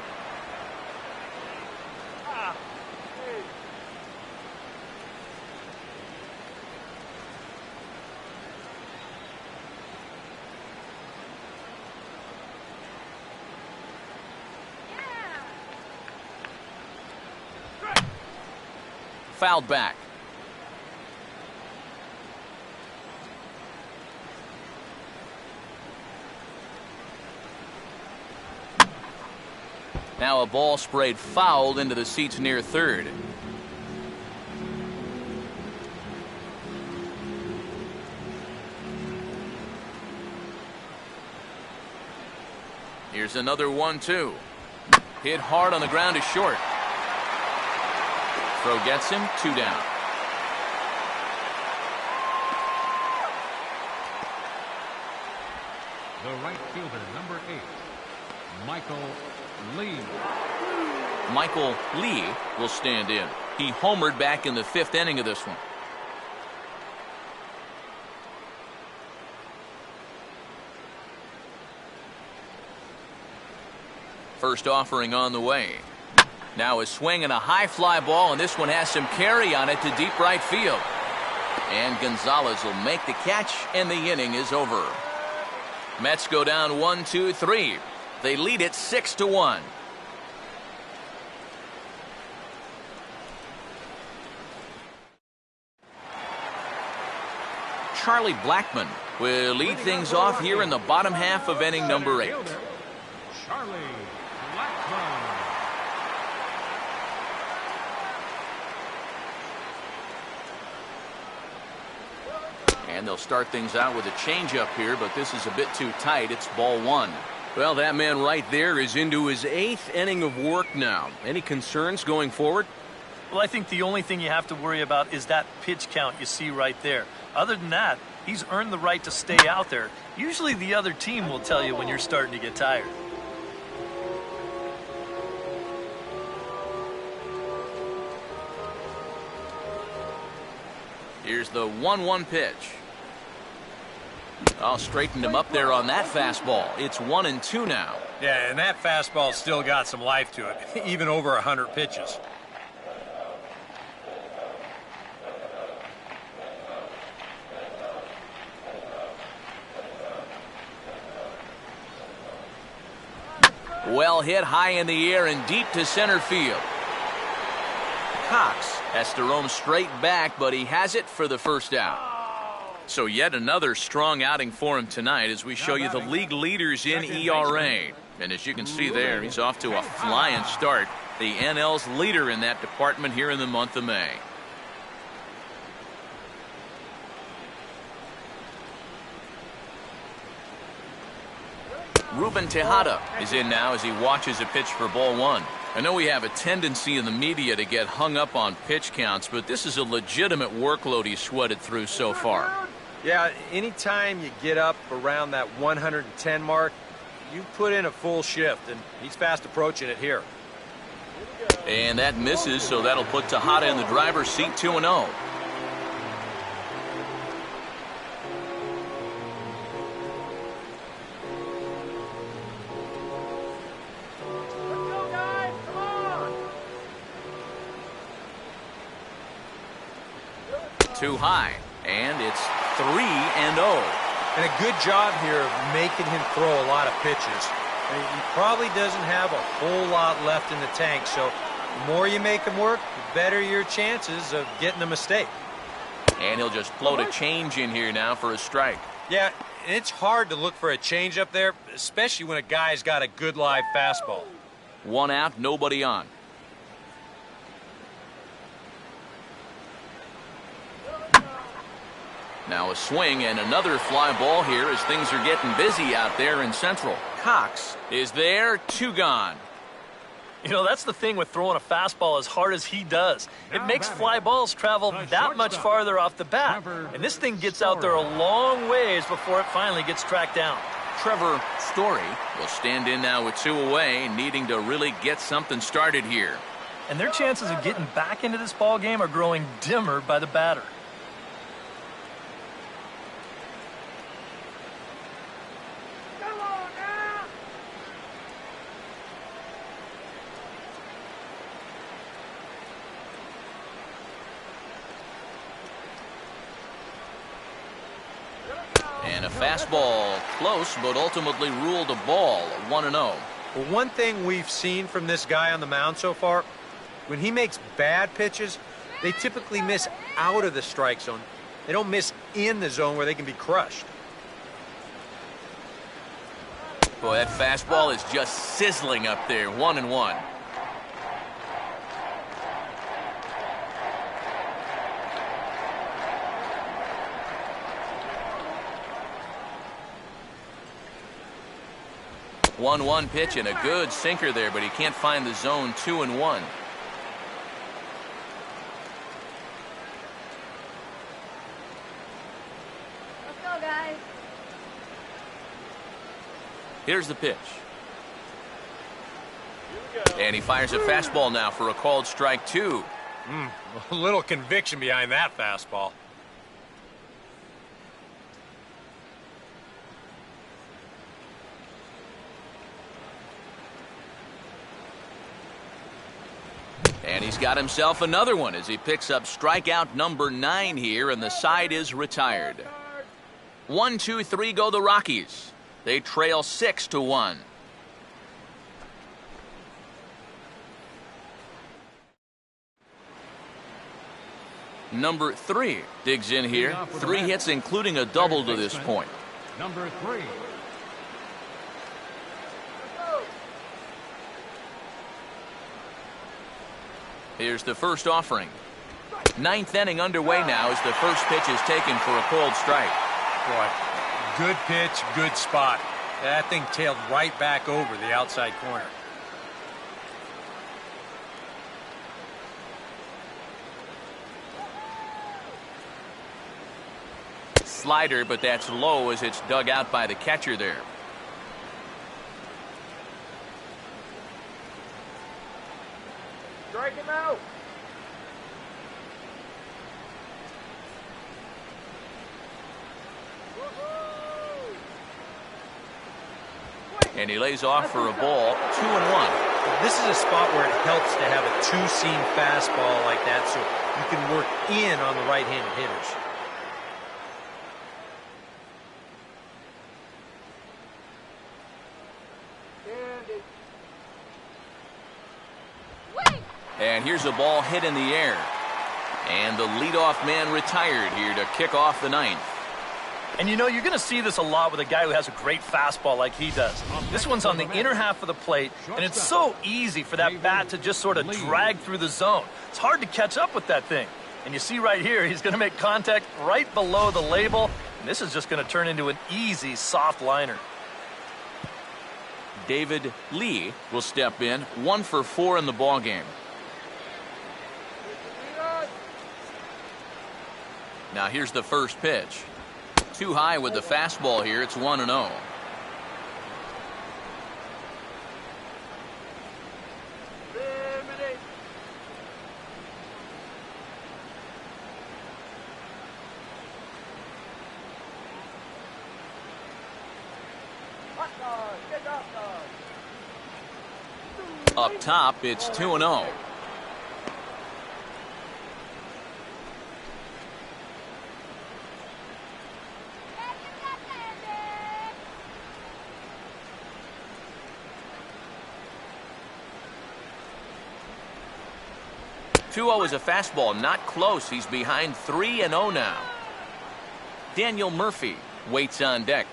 Fouled back. Now a ball sprayed fouled into the seats near third. Here's another 1-2. Hit hard on the ground to short. Throw gets him, 2 down. The right fielder, number 8, Michael Lee. Michael Lee will stand in. He homered back in the 5th inning of this one. First offering on the way. Now a swing and a high fly ball, and this one has some carry on it to deep right field. And Gonzalez will make the catch, and the inning is over. Mets go down 1-2-3. They lead it 6-1. Charlie Blackmon will lead things off here in the bottom half of inning number 8. Charlie Blackmon. And they'll start things out with a changeup here, but this is a bit too tight. It's ball 1. Well, that man right there is into his 8th inning of work now. Any concerns going forward? Well, I think the only thing you have to worry about is that pitch count you see right there. Other than that, he's earned the right to stay out there. Usually the other team will tell you when you're starting to get tired. Here's the 1-1 pitch. Oh, straightened him up there on that fastball. It's 1-2 now. Yeah, and that fastball still got some life to it, even over 100 pitches. Well hit high in the air and deep to center field. Cox has to roam straight back, but he has it for the first out. So yet another strong outing for him tonight as we show you the league leaders in ERA. And as you can see there, he's off to a flying start. The NL's leader in that department here in the month of May. Ruben Tejada is in now as he watches a pitch for ball 1. I know we have a tendency in the media to get hung up on pitch counts, but this is a legitimate workload he's sweated through so far. Yeah, anytime you get up around that 110 mark, you put in a full shift, and he's fast approaching it here. And that misses, so that'll put Tejada in the driver's seat 2-0. Too high, and it's 3-0. And a good job here of making him throw a lot of pitches. I mean, he probably doesn't have a whole lot left in the tank, so the more you make him work, the better your chances of getting a mistake. And he'll just float a change in here now for a strike. Yeah, it's hard to look for a change up there, especially when a guy's got a good live fastball. 1 out, nobody on. Now a swing and another fly ball here as things are getting busy out there in Central. Cox is there, 2 gone. You know, that's the thing with throwing a fastball as hard as he does. It makes fly balls travel that much farther off the bat. And this thing gets out there a long ways before it finally gets tracked down. Trevor Story will stand in now with 2 away, needing to really get something started here. And their chances of getting back into this ball game are growing dimmer by the batter. And a fastball close, but ultimately ruled a ball, 1-0. Well, one thing we've seen from this guy on the mound so far, when he makes bad pitches, they typically miss out of the strike zone. They don't miss in the zone where they can be crushed. Boy, that fastball is just sizzling up there, 1-1. One pitch and a good sinker there, but he can't find the zone. 2-1. Let's go, guys. Here's the pitch. And he fires a fastball now for a called strike 2. A little conviction behind that fastball. And he's got himself another one as he picks up strikeout number 9 here, and the side is retired. 1-2-3 go the Rockies. They trail 6-1. Number 3 digs in here. 3 hits, including a double to this point. Number 3. Here's the first offering. 9th inning underway now as the first pitch is taken for a cold strike. Boy, good pitch, good spot. That thing tailed right back over the outside corner. Slider, but that's low as it's dug out by the catcher there. Strike him out. And he lays off for a ball. 2-1. This is a spot where it helps to have a two-seam fastball like that so you can work in on the right-handed hitters. And here's a ball hit in the air. And the leadoff man retired here to kick off the 9th. And you know, you're going to see this a lot with a guy who has a great fastball like he does. This one's on the inner half of the plate, and it's so easy for that bat to just sort of drag through the zone. It's hard to catch up with that thing. And you see right here, he's going to make contact right below the label, and this is just going to turn into an easy, soft liner. David Lee will step in, 1 for 4 in the ballgame. Now here's the first pitch. Too high with the fastball here. It's 1-0. Up top, it's 2-0. Is a fastball, not close. He's behind 3-0 now. Daniel Murphy waits on deck.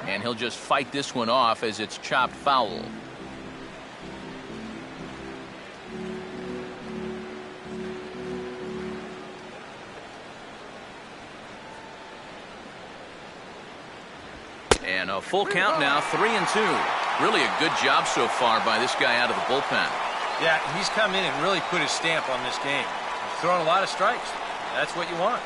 And he'll just fight this one off as it's chopped foul. And a full count now, 3-2. Really a good job so far by this guy out of the bullpen. Yeah, he's come in and really put his stamp on this game. He's throwing a lot of strikes. That's what you want.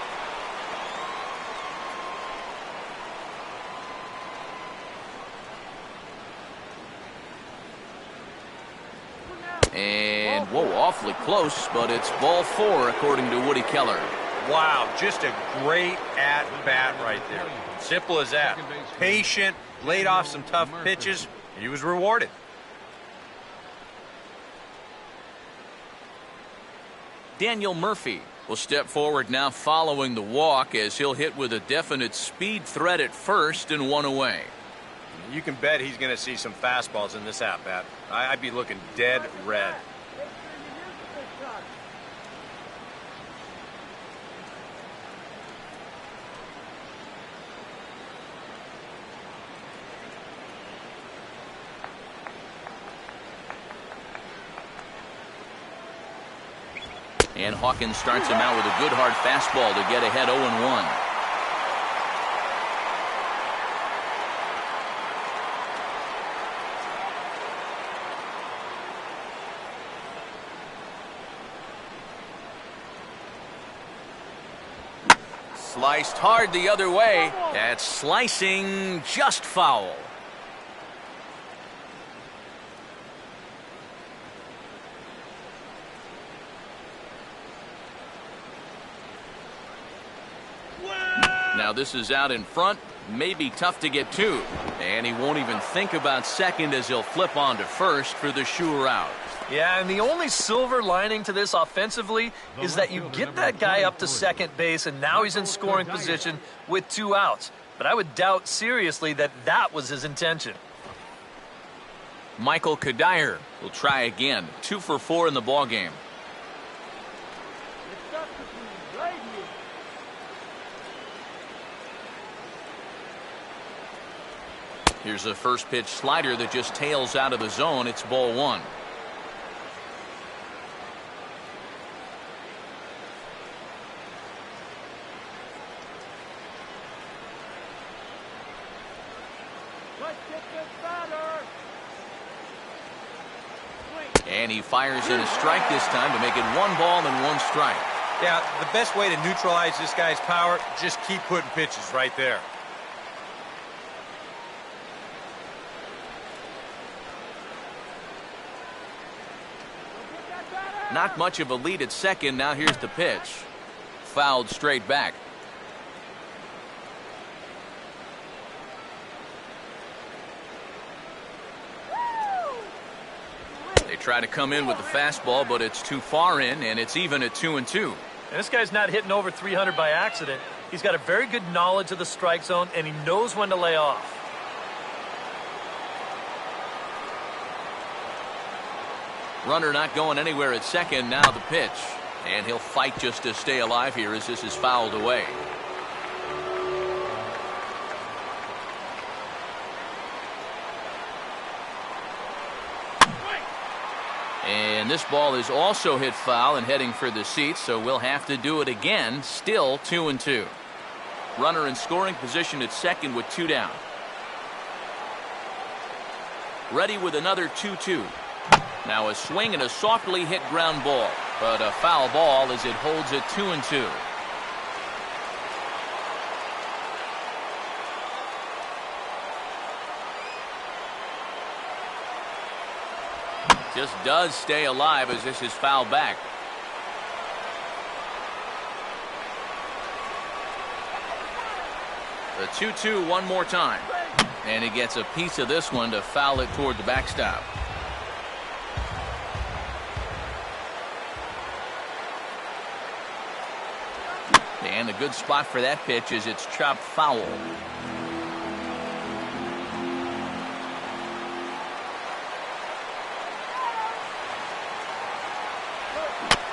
And, whoa, awfully close, but it's ball 4 according to Woody Keller. Wow, just a great at-bat right there. Simple as that. Patient, laid off some tough pitches, and he was rewarded. Daniel Murphy will step forward now following the walk as he'll hit with a definite speed threat at first and 1 away. You can bet he's going to see some fastballs in this at-bat. I'd be looking dead red. And Hawkins starts him out with a good hard fastball to get ahead 0-1. Sliced hard the other way. That's slicing just foul. Now this is out in front. may be tough to get to. And he won't even think about second as he'll flip on to first for the sure out. Yeah, and the only silver lining to this offensively is that you get that guy up to second base, and now he's in scoring position with 2 outs. But I would doubt seriously that that was his intention. Michael Kadire will try again. 2 for 4 in the ballgame. It's up to you right here. Here's a first pitch slider that just tails out of the zone. It's ball 1. Let's get this batter. And he fires in a strike this time to make it 1 ball and 1 strike. Yeah, the best way to neutralize this guy's power, just keep putting pitches right there. Not much of a lead at second. Now here's the pitch. Fouled straight back. They try to come in with the fastball, but it's too far in, and it's even at 2-2. And this guy's not hitting over 300 by accident. He's got a very good knowledge of the strike zone, and he knows when to lay off. Runner not going anywhere at second. Now the pitch. And he'll fight just to stay alive here as this is fouled away. And this ball is also hit foul and heading for the seats, so we'll have to do it again. Still 2-2. Runner in scoring position at second with 2 down. Ready with another 2-2. Now a swing and a softly hit ground ball, but a foul ball as it holds it 2-2. Just does stay alive as this is fouled back. The 2-2 one more time. And he gets a piece of this one to foul it toward the backstop. And a good spot for that pitch is it's chopped foul.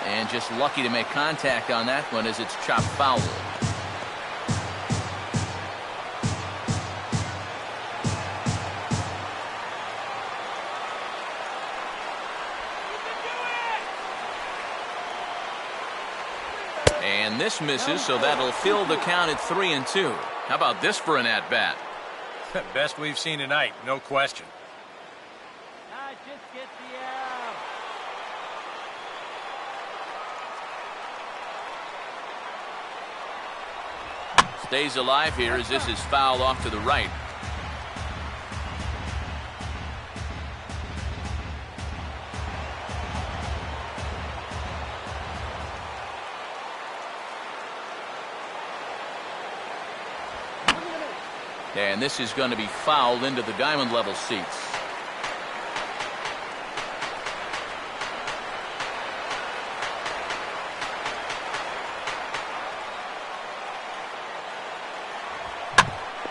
And just lucky to make contact on that one as it's chopped foul. And this misses, so that'll fill the count at 3-2. How about this for an at-bat? Best we've seen tonight, no question. Just get the out. Stays alive here as this is fouled off to the right. And this is going to be fouled into the diamond level seats.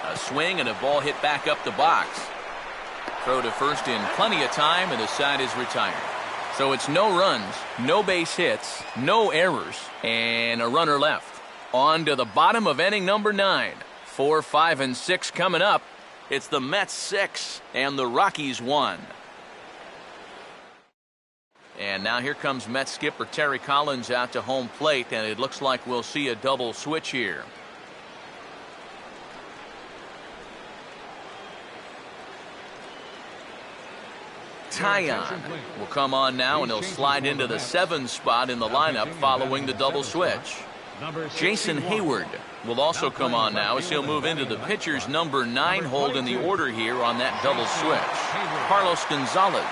A swing and a ball hit back up the box. Throw to first in plenty of time, and the side is retired. So it's no runs, no base hits, no errors, and a runner left. On to the bottom of inning number 9. 4, 5, and 6 coming up. It's the Mets 6 and the Rockies 1. And now here comes Mets skipper Terry Collins out to home plate, and it looks like we'll see a double switch here. Tyon will come on now, and he'll slide into the 7 spot in the lineup following the double switch. Jason Hayward will also come on now as he'll move into the pitcher's number 9 hold in the order here on that double switch. Carlos Gonzalez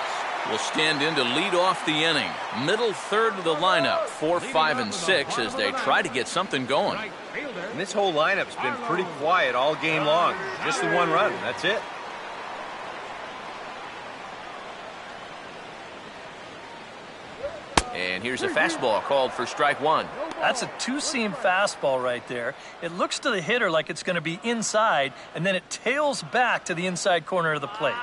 will stand in to lead off the inning. Middle third of the lineup, 4, 5, and 6 as they try to get something going. And this whole lineup's been pretty quiet all game long. Just the one run, that's it. And here's a fastball called for strike one. That's a two-seam fastball right there. It looks to the hitter like it's going to be inside, and then it tails back to the inside corner of the plate.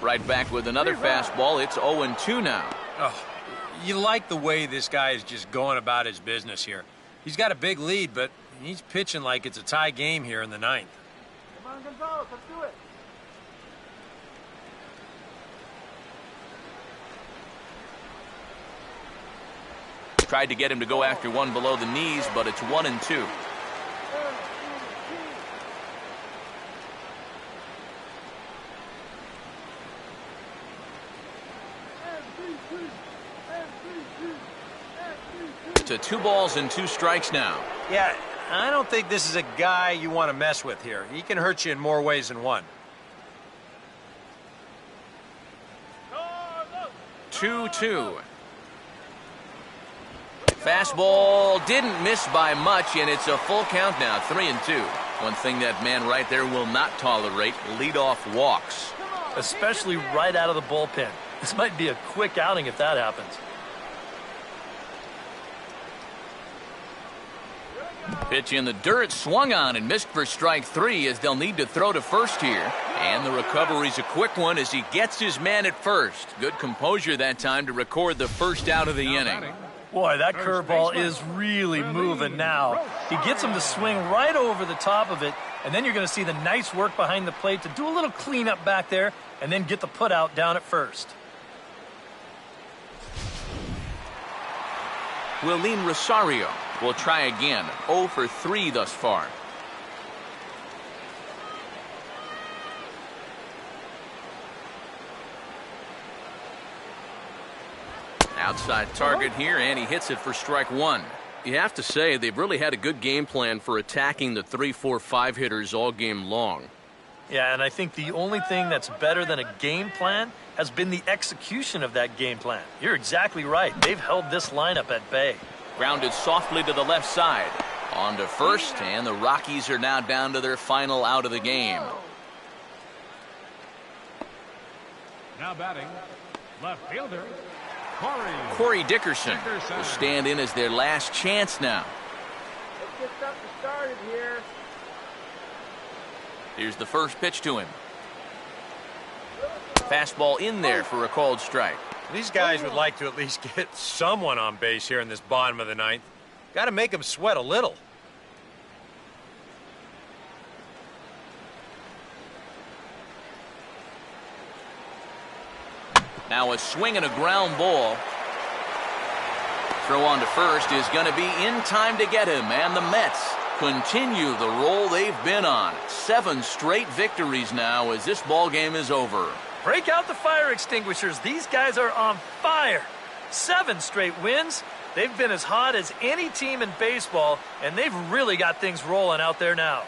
Right back with another fastball. It's 0-2 now. Oh, you like the way this guy is just going about his business here. He's got a big lead, but he's pitching like it's a tie game here in the ninth. Come on, Gonzalez, let's do it. Tried to get him to go after one below the knees, but it's 1-2. To 2 balls and 2 strikes now. Yeah, I don't think this is a guy you want to mess with here. He can hurt you in more ways than one. 2-2. Fastball didn't miss by much, and it's a full count now, 3-2. One thing that man right there will not tolerate, leadoff walks. Especially right out of the bullpen. This might be a quick outing if that happens. Pitch in the dirt, swung on and missed for strike 3 as they'll need to throw to first here. And the recovery's a quick one as he gets his man at first. Good composure that time to record the first out of the inning. Boy, that curveball is really moving now. He gets him to swing right over the top of it, and then you're going to see the nice work behind the plate to do a little cleanup back there and then get the put out down at first. Willeen Rosario will try again. 0 for 3 thus far. Outside target here, and he hits it for strike 1. You have to say they've really had a good game plan for attacking the 3, 4, 5 hitters all game long. Yeah, and I think the only thing that's better than a game plan has been the execution of that game plan. You're exactly right. They've held this lineup at bay. Grounded softly to the left side. On to first, and the Rockies are now down to their final out of the game. Now batting, left fielder, Corey Dickerson will stand in as their last chance now. Let's get something started here. Here's the first pitch to him. Fastball in there for a called strike. These guys would like to at least get someone on base here in this bottom of the ninth. Got to make them sweat a little. Now a swing and a ground ball. Throw on to first is going to be in time to get him, and the Mets continue the roll they've been on. 7 straight victories now as this ball game is over. Break out the fire extinguishers. These guys are on fire. 7 straight wins. They've been as hot as any team in baseball, and they've really got things rolling out there now.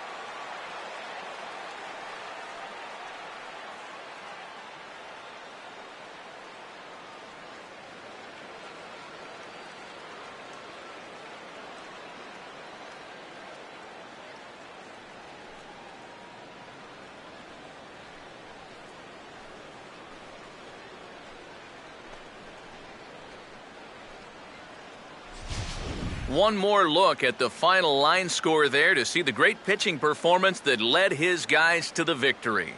One more look at the final line score there to see the great pitching performance that led his guys to the victory.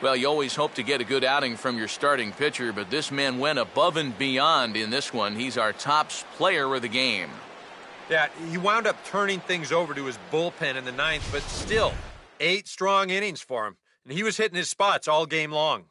Well, you always hope to get a good outing from your starting pitcher, but this man went above and beyond in this one. He's our top player of the game. Yeah, he wound up turning things over to his bullpen in the ninth, but still, 8 strong innings for him. And he was hitting his spots all game long.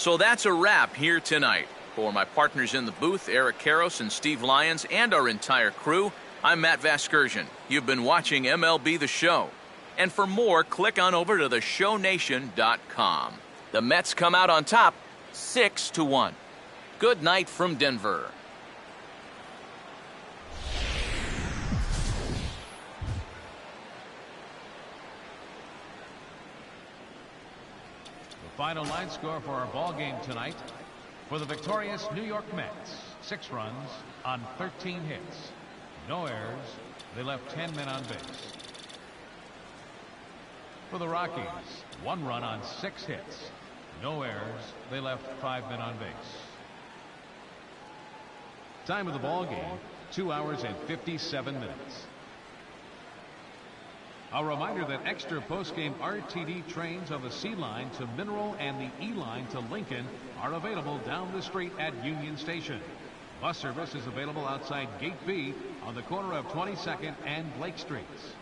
So that's a wrap here tonight. For my partners in the booth, Eric Karros and Steve Lyons, and our entire crew, I'm Matt Vasgersian. You've been watching MLB The Show. And for more, click on over to theshownation.com. The Mets come out on top, 6-1. Good night from Denver. The final line score for our ball game tonight. For the victorious New York Mets, 6 runs on 13 hits. No errors. They left 10 men on base. For the Rockies, 1 run on 6 hits. No errors. They left 5 men on base. Time of the ball game, 2 hours and 57 minutes. A reminder that extra postgame RTD trains on the C line to Mineral and the E line to Lincoln are available down the street at Union Station. Bus service is available outside Gate B on the corner of 22nd and Blake Streets.